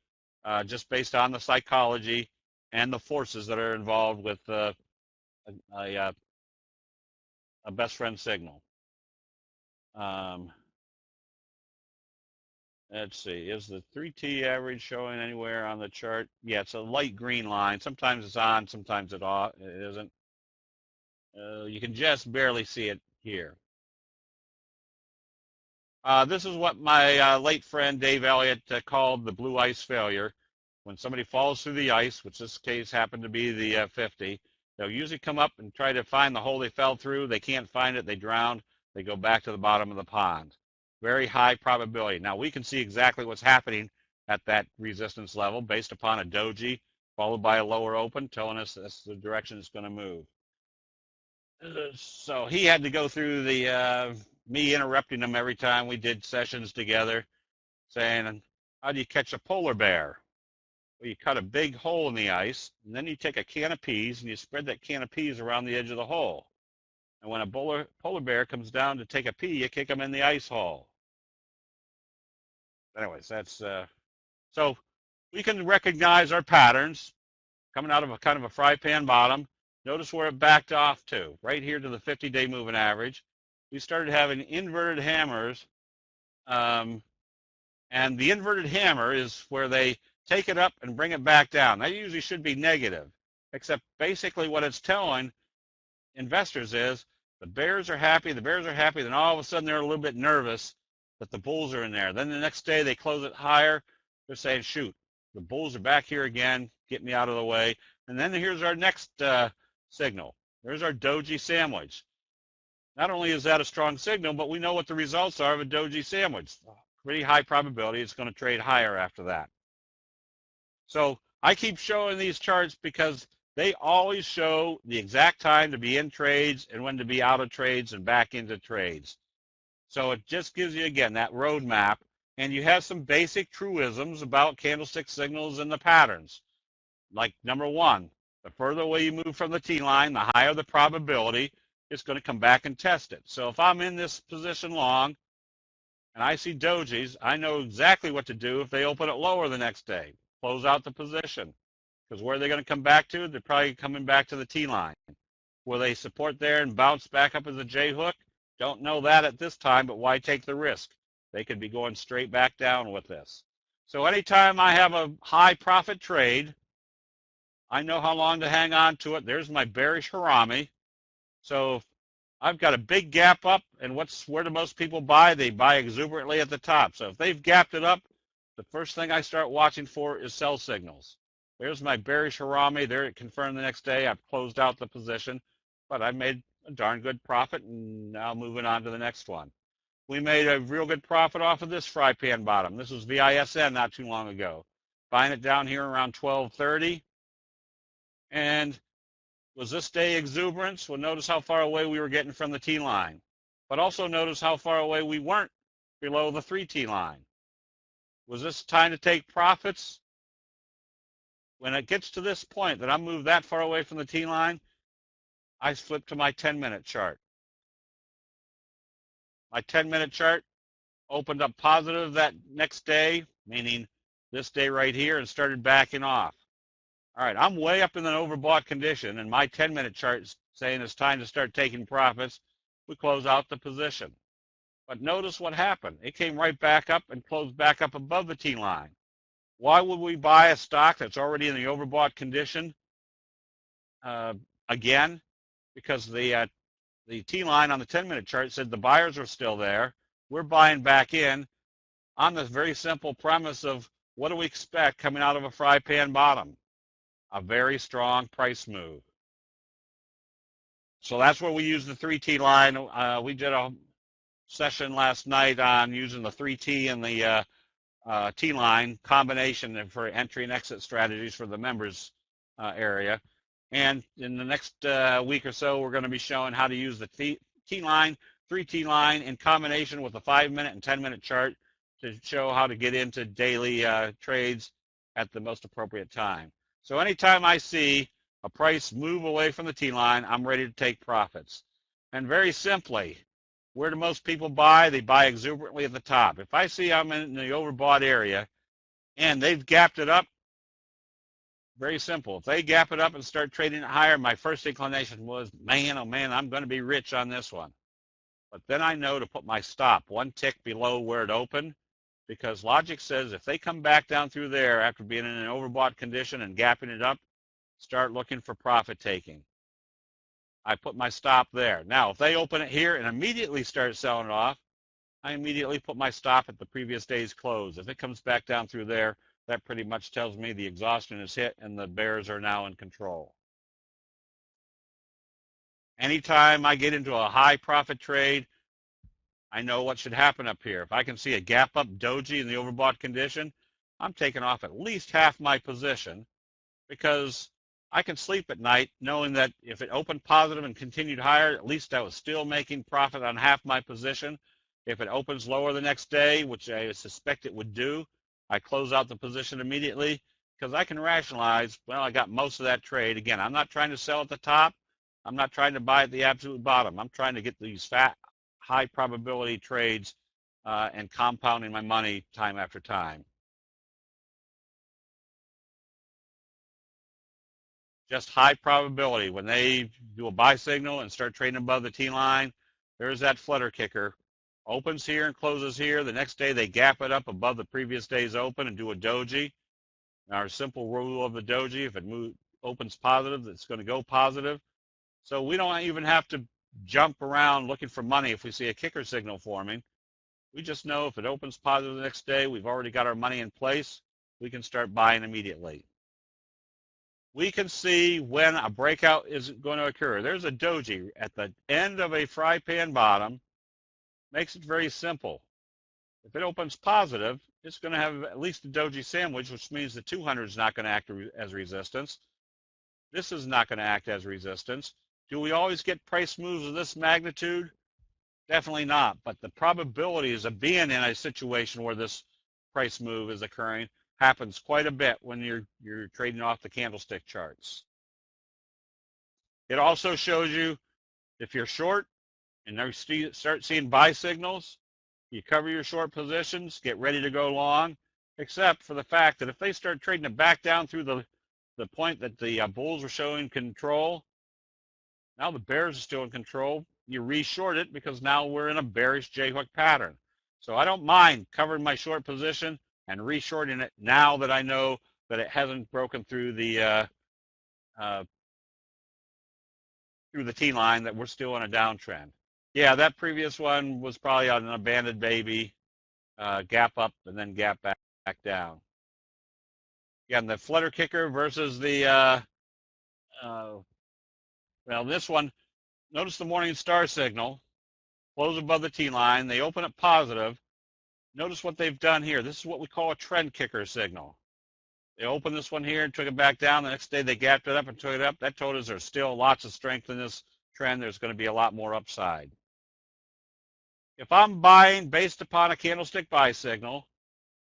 just based on the psychology and the forces that are involved with a best friend signal. Let's see, is the 3T average showing anywhere on the chart? Yeah, it's a light green line. Sometimes it's on, sometimes it isn't. You can just barely see it here. This is what my late friend Dave Elliott called the blue ice failure. When somebody falls through the ice, which this case happened to be the 50, They'll usually come up and try to find the hole they fell through. They can't find it. They drowned. They go back to the bottom of the pond. Very high probability. Now, we can see exactly what's happening at that resistance level based upon a doji followed by a lower open telling us that's the direction it's going to move. So he had to go through the me interrupting him every time we did sessions together, saying, how do you catch a polar bear? Well, you cut a big hole in the ice, and then you take a can of peas and you spread that can of peas around the edge of the hole. And when a polar bear comes down to take a pee, you kick him in the ice hole. Anyways, that's so we can recognize our patterns coming out of a kind of a fry pan bottom. Notice where it backed off to, right here to the 50-day moving average. We started having inverted hammers, and the inverted hammer is where they take it up and bring it back down. That usually should be negative, except basically what it's telling investors is the bears are happy, then all of a sudden they're a little bit nervous that the bulls are in there. Then the next day they close it higher. They're saying, shoot, the bulls are back here again, get me out of the way. And then here's our next signal. There's our doji sandwich. Not only is that a strong signal, but we know what the results are of a doji sandwich. Pretty high probability it's going to trade higher after that. So I keep showing these charts because they always show the exact time to be in trades and when to be out of trades and back into trades. So it just gives you, again, that roadmap. And you have some basic truisms about candlestick signals and the patterns. Like number one, the further away you move from the T line, the higher the probability it's going to come back and test it. So if I'm in this position long and I see dojis, I know exactly what to do if they open it lower the next day. Close out the position. Because where are they going to come back to? They're probably coming back to the T line. Will they support there and bounce back up as a J hook? Don't know that at this time, but why take the risk? They could be going straight back down with this. So anytime I have a high profit trade, I know how long to hang on to it. There's my bearish harami. So I've got a big gap up, and where do most people buy? They buy exuberantly at the top. So if they've gapped it up, the first thing I start watching for is sell signals. There's my bearish harami. There it confirmed the next day. I've closed out the position, but I made a darn good profit, and now moving on to the next one. We made a real good profit off of this fry pan bottom. This was VISN not too long ago. Buying it down here around 1230. And was this day exuberance? Well, notice how far away we were getting from the T line. But also notice how far away we weren't below the 3T line. Was this time to take profits? When it gets to this point that I move that far away from the T line, I flip to my 10-minute chart. My 10-minute chart opened up positive that next day, meaning this day right here, and started backing off. All right, I'm way up in an overbought condition, and my 10-minute chart is saying it's time to start taking profits. We close out the position. But notice what happened. It came right back up and closed back up above the T line. Why would we buy a stock that's already in the overbought condition? Again, because the T line on the 10-minute chart said the buyers are still there. We're buying back in on this very simple premise of what do we expect coming out of a fry pan bottom? A very strong price move. So that's where we use the 3T line. We did a session last night on using the 3T and the T line combination for entry and exit strategies for the members area. And in the next week or so, we're going to be showing how to use the T line, 3T line in combination with a 5-minute and 10-minute chart to show how to get into daily trades at the most appropriate time. So anytime I see a price move away from the T line, I'm ready to take profits. And very simply, where do most people buy? They buy exuberantly at the top. If I see I'm in the overbought area and they've gapped it up, very simple. If they gap it up and start trading it higher, my first inclination was, man, oh man, I'm going to be rich on this one. But then I know to put my stop one tick below where it opened, because logic says if they come back down through there after being in an overbought condition and gapping it up, start looking for profit taking. I put my stop there. Now, if they open it here and immediately start selling it off, I immediately put my stop at the previous day's close. If it comes back down through there, that pretty much tells me the exhaustion is hit and the bears are now in control. anytime I get into a high profit trade, I know what should happen up here. If I can see a gap up doji in the overbought condition, I'm taking off at least half my position, because I can sleep at night knowing that if it opened positive and continued higher, at least I was still making profit on half my position. If it opens lower the next day, which I suspect it would do, I close out the position immediately, because I can rationalize, well, I got most of that trade. Again, I'm not trying to sell at the top. I'm not trying to buy at the absolute bottom. I'm trying to get these fat, high probability trades and compounding my money time after time. Just high probability. When they do a buy signal and start trading above the T line, there's that flutter kicker. Opens here and closes here. The next day they gap it up above the previous day's open and do a doji. Our simple rule of the doji, if it opens positive, it's going to go positive. So we don't even have to jump around looking for money if we see a kicker signal forming. We just know if it opens positive the next day, we've already got our money in place. We can start buying immediately. We can see when a breakout is going to occur. There's a doji at the end of a fry pan bottom. Makes it very simple. If it opens positive, it's going to have at least a doji sandwich, which means the 200 is not going to act as resistance. This is not going to act as resistance. Do we always get price moves of this magnitude? Definitely not. But the probabilities of being in a situation where this price move is occurring happens quite a bit when you're trading off the candlestick charts. It also shows you if you're short and you start seeing buy signals, you cover your short positions, get ready to go long, except for the fact that if they start trading it back down through the point that the bulls were showing control, now the bears are still in control. You re-short it because now we're in a bearish J-hook pattern. So I don't mind covering my short position and re-shorting it now that I know that it hasn't broken through the T line, that we're still in a downtrend. Yeah, that previous one was probably on an abandoned baby, gap up and then gap back down. Again, the flutter kicker versus the well, this one, notice the morning star signal, close above the T line. They open up positive. Notice what they've done here. This is what we call a trend kicker signal. They opened this one here and took it back down. The next day they gapped it up and took it up. That told us there's still lots of strength in this trend. There's going to be a lot more upside. If I'm buying based upon a candlestick buy signal,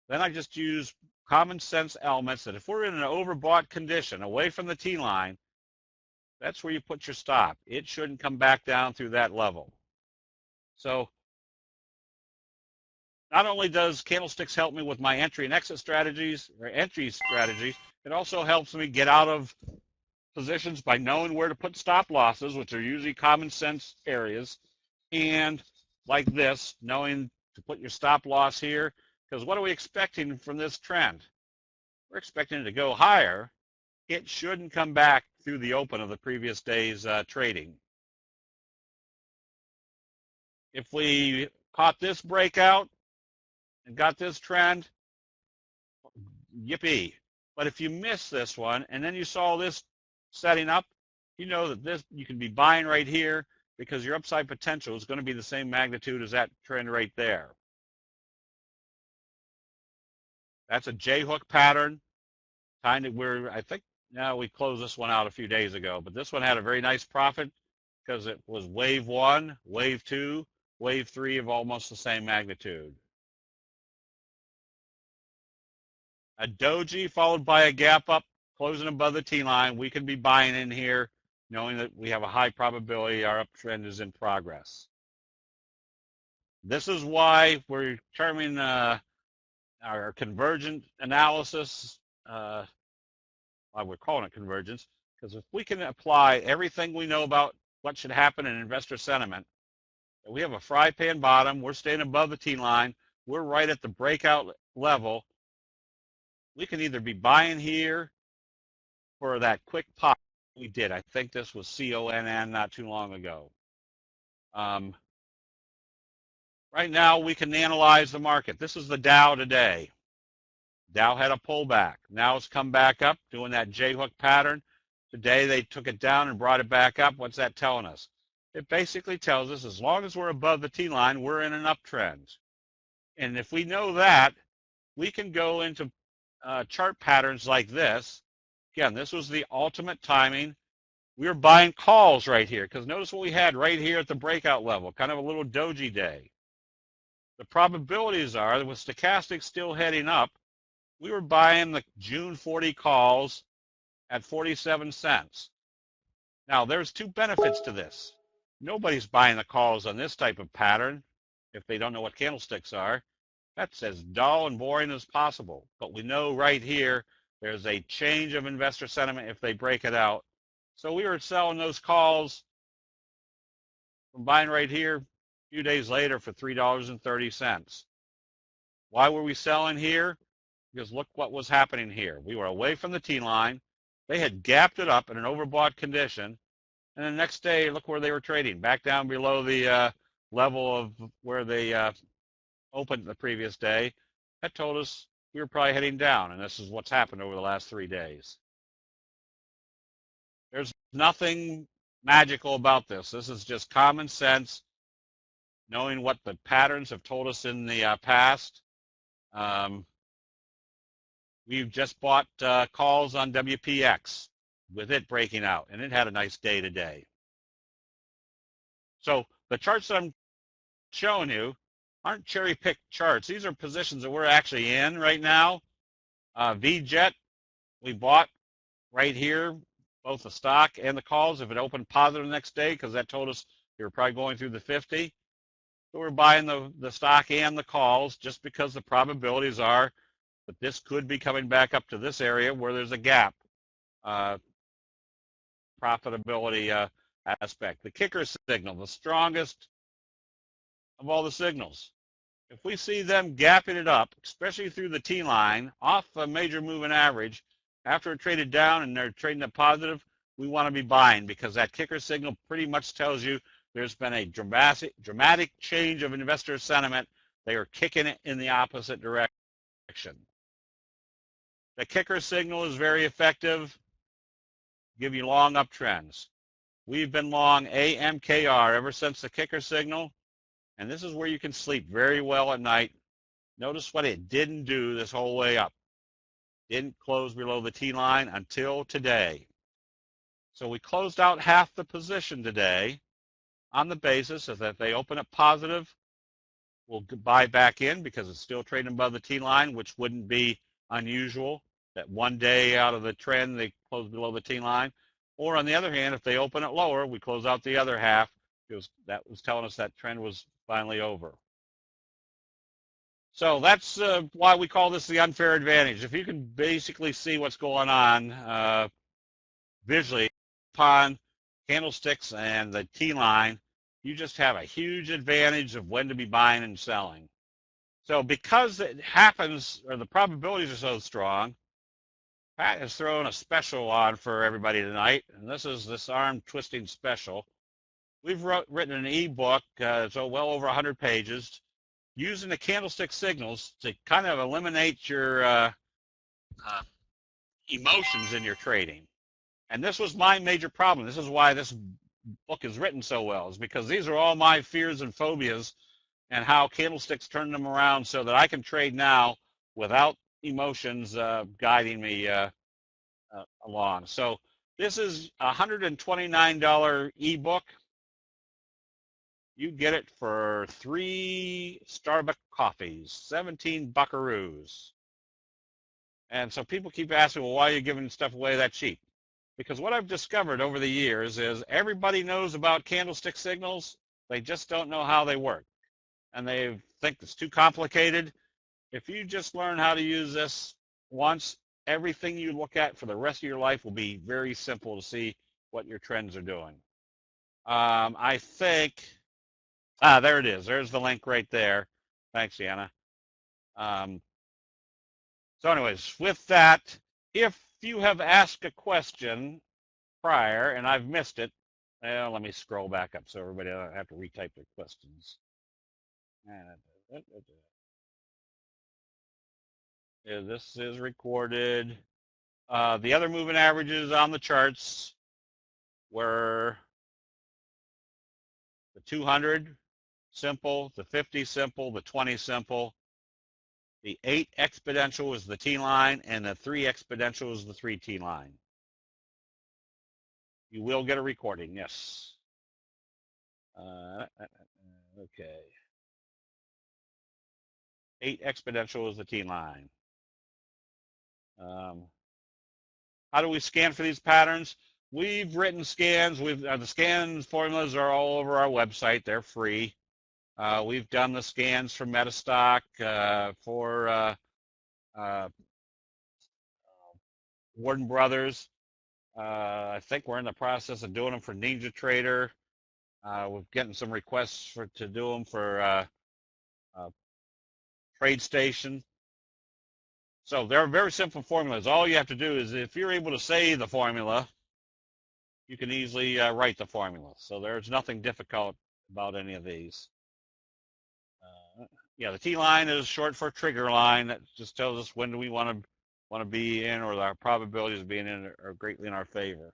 then I just use common sense elements that if we're in an overbought condition away from the T line, that's where you put your stop. It shouldn't come back down through that level. So not only does candlesticks help me with my entry and exit strategies, it also helps me get out of positions by knowing where to put stop losses, which are usually common sense areas, and like this, knowing to put your stop loss here, because what are we expecting from this trend? We're expecting it to go higher. It shouldn't come back through the open of the previous day's trading. If we caught this breakout and got this trend, yippee. But if you miss this one and then you saw this setting up, you know that this you can be buying right here because your upside potential is going to be the same magnitude as that trend right there. That's a J-hook pattern. Kind of where I think now we closed this one out a few days ago, but this one had a very nice profit because it was wave 1, wave 2, wave 3 of almost the same magnitude. A doji followed by a gap up, closing above the T line. We can be buying in here, knowing that we have a high probability our uptrend is in progress. This is why we're determining our convergent analysis. Why we're calling it convergence, because if we can apply everything we know about what should happen in investor sentiment, we have a fry pan bottom, we're staying above the T line, we're right at the breakout level. We can either be buying here for that quick pop we did. I think this was CONN not too long ago. Right now we can analyze the market. This is the Dow today. Dow had a pullback. Now it's come back up doing that J-hook pattern. Today they took it down and brought it back up. What's that telling us? It basically tells us as long as we're above the T line, we're in an uptrend. And if we know that, we can go into chart patterns like this. Again, this was the ultimate timing. We were buying calls right here because notice what we had right here at the breakout level, kind of a little doji day. The probabilities are that with stochastic still heading up, we were buying the June 40 calls at 47 cents. Now, there's two benefits to this. Nobody's buying the calls on this type of pattern if they don't know what candlesticks are. That's as dull and boring as possible. But we know right here there's a change of investor sentiment if they break it out. So we were selling those calls from buying right here a few days later for $3.30. Why were we selling here? Because look what was happening here. We were away from the T line. They had gapped it up in an overbought condition. And the next day, look where they were trading, back down below the level of where they opened the previous day. That told us we were probably heading down, and this is what's happened over the last 3 days. There's nothing magical about this. This is just common sense, knowing what the patterns have told us in the past. We've just bought calls on WPX with it breaking out, and it had a nice day today. So the charts that I'm showing you aren't cherry-picked charts. These are positions that we're actually in right now. VJet, we bought right here, both the stock and the calls, if it opened positive the next day, because that told us we were probably going through the 50. So we're buying the stock and the calls just because the probabilities are that this could be coming back up to this area where there's a gap. Profitability aspect. The kicker signal, the strongest of all the signals. If we see them gapping it up, especially through the T line, off a major moving average, after it traded down and they're trading it positive, we want to be buying because that kicker signal pretty much tells you there's been a dramatic change of investor sentiment. They are kicking it in the opposite direction. The kicker signal is very effective, give you long uptrends. We've been long AMKR ever since the kicker signal, and this is where you can sleep very well at night. Notice what it didn't do this whole way up. Didn't close below the T line until today. So we closed out half the position today on the basis of that they open up positive, we'll buy back in because it's still trading above the T line, which wouldn't be unusual that one day out of the trend they close below the T line. Or on the other hand, if they open it lower, we close out the other half because that was telling us that trend was finally over. So that's why we call this the unfair advantage. If you can basically see what's going on visually upon candlesticks and the T line, you just have a huge advantage of when to be buying and selling. So because it happens, or the probabilities are so strong, Pat has thrown a special on for everybody tonight, and this is this arm twisting special. We've written an ebook, so well over 100 pages, using the candlestick signals to kind of eliminate your emotions in your trading. And this was my major problem. This is why this book is written so well, is because these are all my fears and phobias and how candlesticks turn them around so that I can trade now without emotions guiding me along. So this is a $129 ebook. You get it for 3 Starbucks coffees, 17 buckaroos. And so people keep asking, well, why are you giving stuff away that cheap? Because what I've discovered over the years is everybody knows about candlestick signals. They just don't know how they work. And they think it's too complicated. If you just learn how to use this once, everything you look at for the rest of your life will be very simple to see what your trends are doing. I think, there it is. There's the link right there. Thanks, Deanna. So anyways, with that, if you have asked a question prior and I've missed it, well, let me scroll back up so everybody doesn't have to retype their questions. This is recorded. The other moving averages on the charts were the 200 simple, the 50 simple, the 20 simple. The 8 exponential is the T line, and the 3 exponential is the 3T line. You will get a recording, yes. Okay. 8 exponential is the T line. How do we scan for these patterns? We've written scans. The scan formulas are all over our website. They're free. We've done the scans for Metastock, for Warden Brothers. I think we're in the process of doing them for Ninja Trader. We're getting some requests to do them for TradeStation. So they're very simple formulas. All you have to do is, if you're able to say the formula, you can easily write the formula. So there's nothing difficult about any of these. Yeah, the T line is short for trigger line. That just tells us when do we want to be in, or our probabilities of being in are greatly in our favor.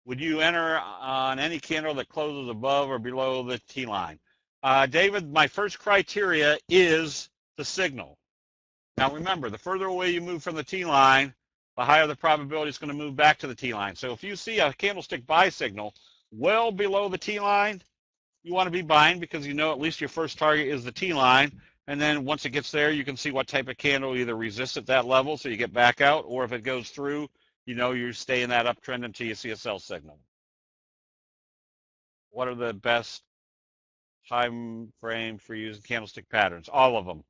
Would you enter on any candle that closes above or below the T line? David, my first criteria is the signal. Now remember, the further away you move from the T line, the higher the probability it's going to move back to the T line. So if you see a candlestick buy signal well below the T line, you want to be buying, because you know at least your first target is the T line. And then once it gets there, you can see what type of candle either resists at that level, so you get back out, or if it goes through, you know you stay in that uptrend until you see a sell signal. What are the best time frame for using candlestick patterns? All of them.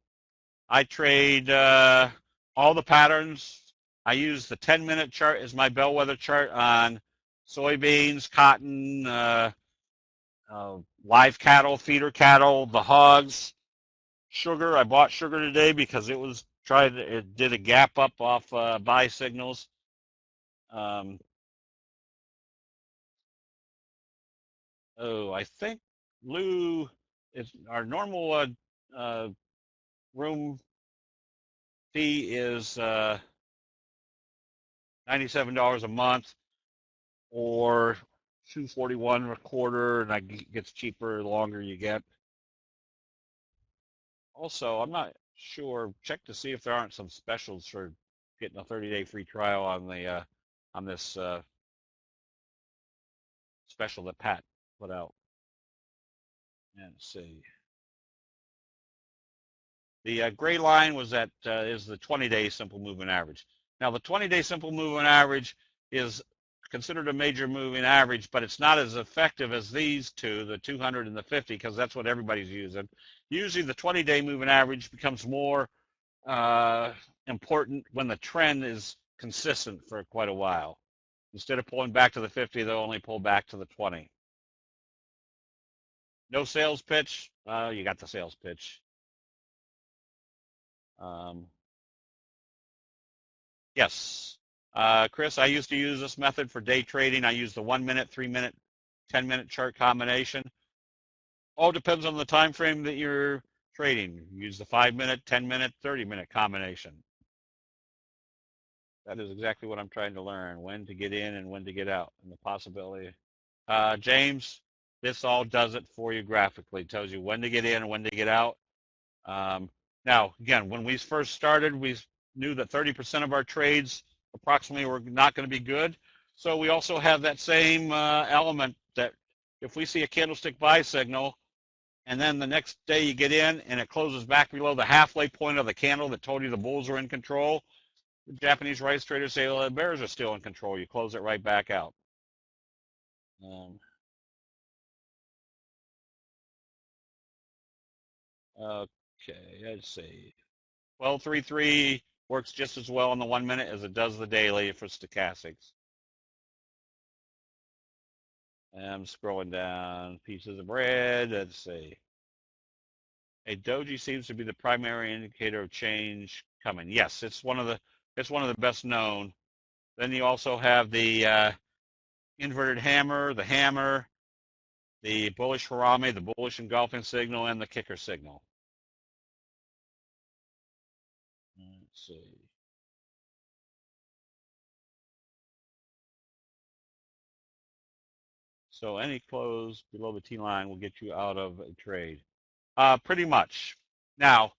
I trade all the patterns. I use the 10-minute chart as my bellwether chart on soybeans, cotton, live cattle, feeder cattle, the hogs, sugar. I bought sugar today because it did a gap up off buy signals. I think Lou is our normal room fee is $97 a month, or $241 a quarter, and it gets cheaper the longer you get. Also, I'm not sure. Check to see if there aren't some specials for getting a 30-day free trial on this special that Pat put out. And let's see. The gray line is the 20-day simple moving average. Now, the 20-day simple moving average is considered a major moving average, but it's not as effective as these two, the 200 and the 50, because that's what everybody's using. Usually the 20-day moving average becomes more important when the trend is consistent for quite a while. Instead of pulling back to the 50, they'll only pull back to the 20. No sales pitch. You got the sales pitch. Yes. Chris, I used to use this method for day trading. I use the 1 minute, 3 minute, 10-minute chart combination. All depends on the time frame that you're trading. Use the 5-minute, 10-minute, 30-minute combination. That is exactly what I'm trying to learn, when to get in and when to get out, and the possibility. James, this all does it for you graphically. It tells you when to get in and when to get out. Now, again, when we first started, we knew that 30% of our trades approximately were not going to be good. So we also have that same element that if we see a candlestick buy signal, and then the next day you get in and it closes back below the halfway point of the candle that told you the bulls are in control, the Japanese rice traders say, well, the bears are still in control. You close it right back out. Okay, let's see. 1233 works just as well in the 1 minute as it does the daily for stochastics. I'm scrolling down. Pieces of bread. Let's see. A doji seems to be the primary indicator of change coming. Yes, it's one of the best known. Then you also have the inverted hammer, the bullish harami, the bullish engulfing signal, and the kicker signal. Let's see. So any close below the T line will get you out of a trade. Pretty much. Now,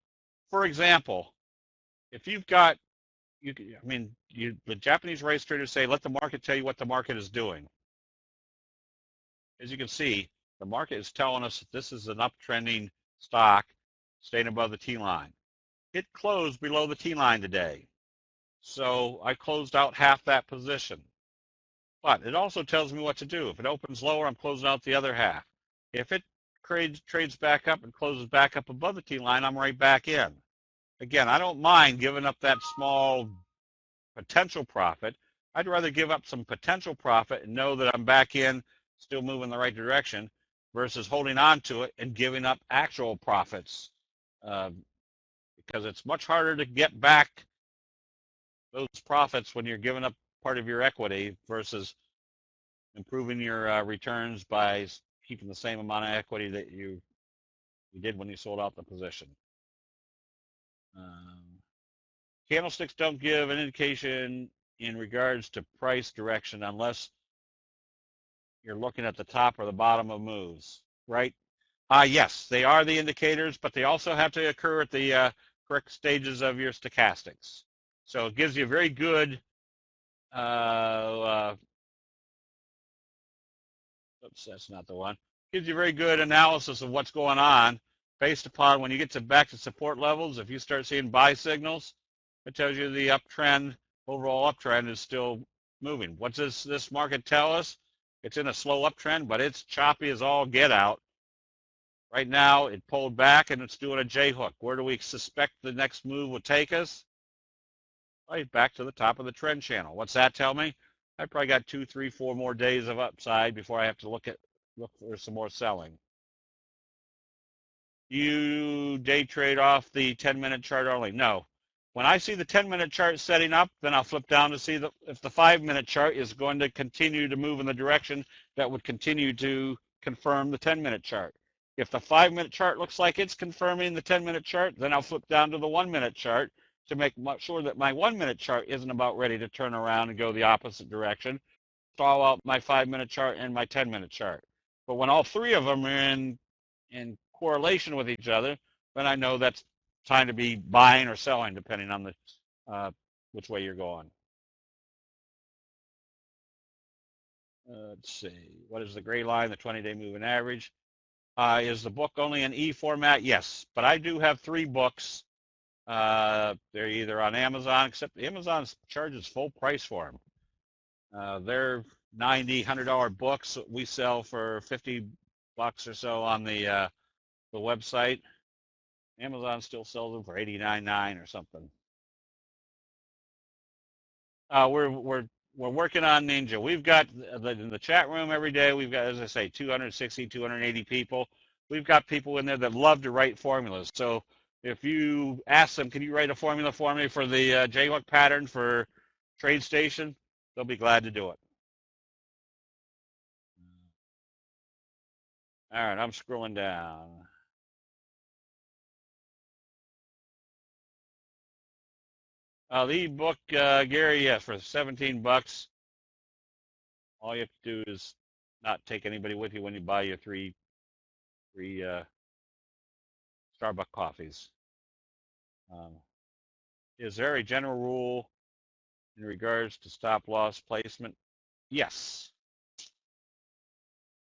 for example, if you've got, the Japanese race traders say, let the market tell you what the market is doing. As you can see, the market is telling us that this is an uptrending stock staying above the T line. It closed below the T line today. So I closed out half that position. But it also tells me what to do. If it opens lower, I'm closing out the other half. If it trades back up and closes back up above the T line, I'm right back in. Again, I don't mind giving up that small potential profit. I'd rather give up some potential profit and know that I'm back in, still moving in the right direction, versus holding on to it and giving up actual profits, because it's much harder to get back those profits when you're giving up part of your equity versus improving your returns by keeping the same amount of equity that you did when you sold out the position. Candlesticks don't give an indication in regards to price direction unless you're looking at the top or the bottom of moves, right? Yes, they are the indicators, but they also have to occur at the correct stages of your stochastics. So it gives you a very good, oops, that's not the one. Gives you a very good analysis of what's going on based upon when you get back to support levels. If you start seeing buy signals, it tells you the uptrend, overall uptrend is still moving. What does this market tell us? It's in a slow uptrend, but it's choppy as all get out. Right now, it pulled back and it's doing a J-hook. Where do we suspect the next move will take us? Right back to the top of the trend channel. What's that tell me? I probably got 2, 3, 4 more days of upside before I have to look for some more selling. You day trade off the 10-minute chart only? No. When I see the 10-minute chart setting up, then I'll flip down to see if the 5-minute chart is going to continue to move in the direction that would continue to confirm the 10-minute chart. If the 5-minute chart looks like it's confirming the 10-minute chart, then I'll flip down to the 1-minute chart to make sure that my 1-minute chart isn't about ready to turn around and go the opposite direction. Stall out my 5-minute chart and my 10-minute chart. But when all three of them are in correlation with each other, then I know that's time to be buying or selling, depending on the which way you're going. Let's see. What is the gray line? The 20-day moving average. Is the book only in E format? Yes, but I do have 3 books. They're either on Amazon, except Amazon charges full price for them. They're $90, $100 books. We sell for $50 or so on the website. Amazon still sells them for $89.9 or something. We're working on Ninja. We've got in the chat room every day. We've got, as I say, 260, 280 people. We've got people in there that love to write formulas. So if you ask them, can you write a formula for me for the J-hook pattern for TradeStation? They'll be glad to do it. All right, I'm scrolling down. The ebook, Gary, yes, for $17. All you have to do is not take anybody with you when you buy your three Starbucks coffees. Is there a general rule in regards to stop loss placement? Yes.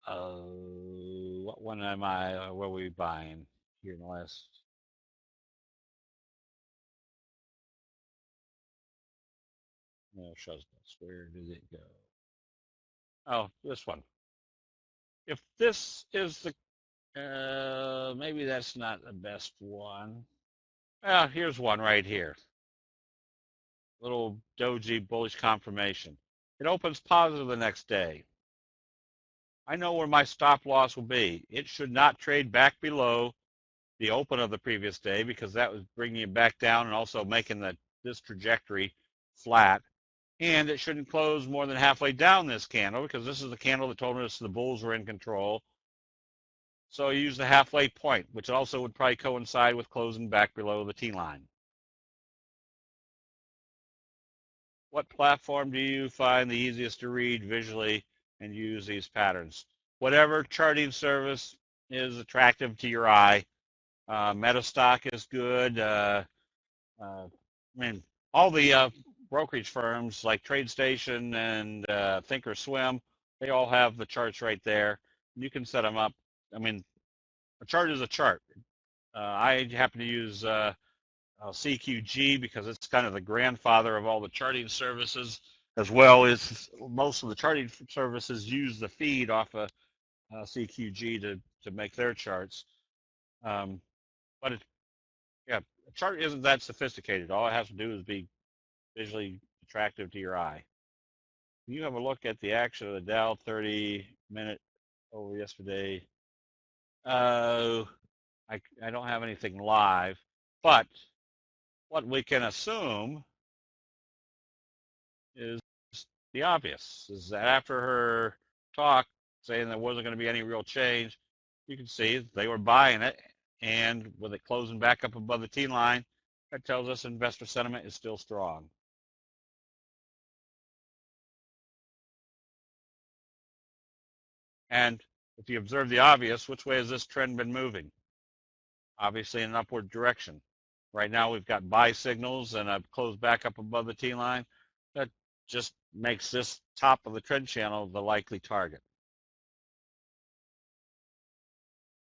What one am I? What are we buying here in the last? No, Shuzbus. Where did it go? Oh, this one. If this is the, maybe that's not the best one. Here's one right here. Little Doji bullish confirmation. It opens positive the next day. I know where my stop loss will be. It should not trade back below the open of the previous day because that was bringing it back down and also making this trajectory flat. And it shouldn't close more than halfway down this candle because this is the candle that told us the bulls were in control. So you use the halfway point, which also would probably coincide with closing back below the T line. What platform do you find the easiest to read visually and use these patterns. Whatever charting service is attractive to your eye. Metastock is good. I mean, all the brokerage firms like TradeStation and Thinkorswim, they all have the charts right there. You can set them up. I mean, a chart is a chart. I happen to use CQG because it's kind of the grandfather of all the charting services, as well as most of the charting services use the feed off of CQG to make their charts. But yeah, a chart isn't that sophisticated. All it has to do is be visually attractive to your eye. You have a look at the action of the Dow 30-minute over yesterday. I don't have anything live, but what we can assume is the obvious, is that after her talk saying there wasn't going to be any real change, you can see they were buying it, and with it closing back up above the T line, that tells us investor sentiment is still strong. And if you observe the obvious, which way has this trend been moving? Obviously in an upward direction. Right now we've got buy signals and a close back up above the T line. That just makes this top of the trend channel the likely target.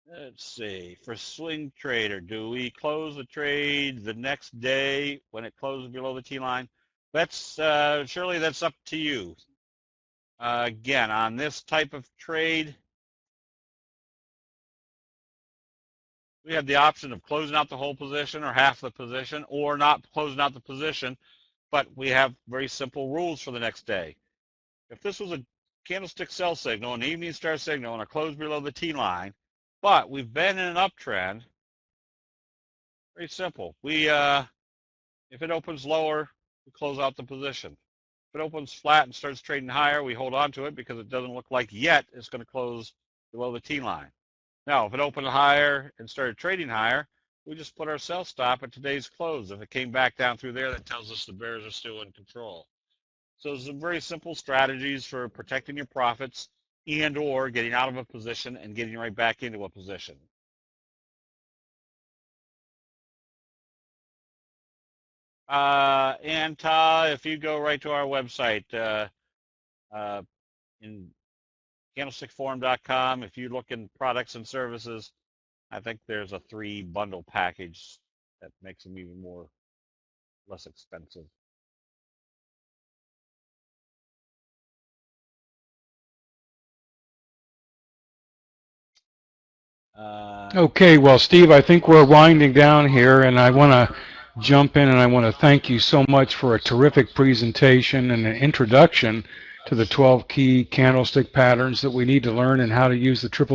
Let's see, for swing trader, do we close the trade the next day when it closes below the T line? That's surely that's up to you. Again, on this type of trade, we have the option of closing out the whole position or half the position, or not closing out the position, but we have very simple rules for the next day. If this was a candlestick sell signal, an evening star signal, and a close below the T line, but we've been in an uptrend, very simple. We, if it opens lower, we close out the position. If it opens flat and starts trading higher, we hold on to it because it doesn't look like yet it's going to close below the T line. Now, if it opened higher and started trading higher, we just put our sell stop at today's close. If it came back down through there, that tells us the bears are still in control. So some very simple strategies for protecting your profits and or getting out of a position and getting right back into a position. And if you go right to our website, in candlestickforum.com, if you look in products and services, I think there's a 3-bundle package that makes them even less expensive. Okay, well, Steve, I think we're winding down here, and I want to jump in and I want to thank you so much for a terrific presentation and an introduction to the 12 key candlestick patterns that we need to learn and how to use the triple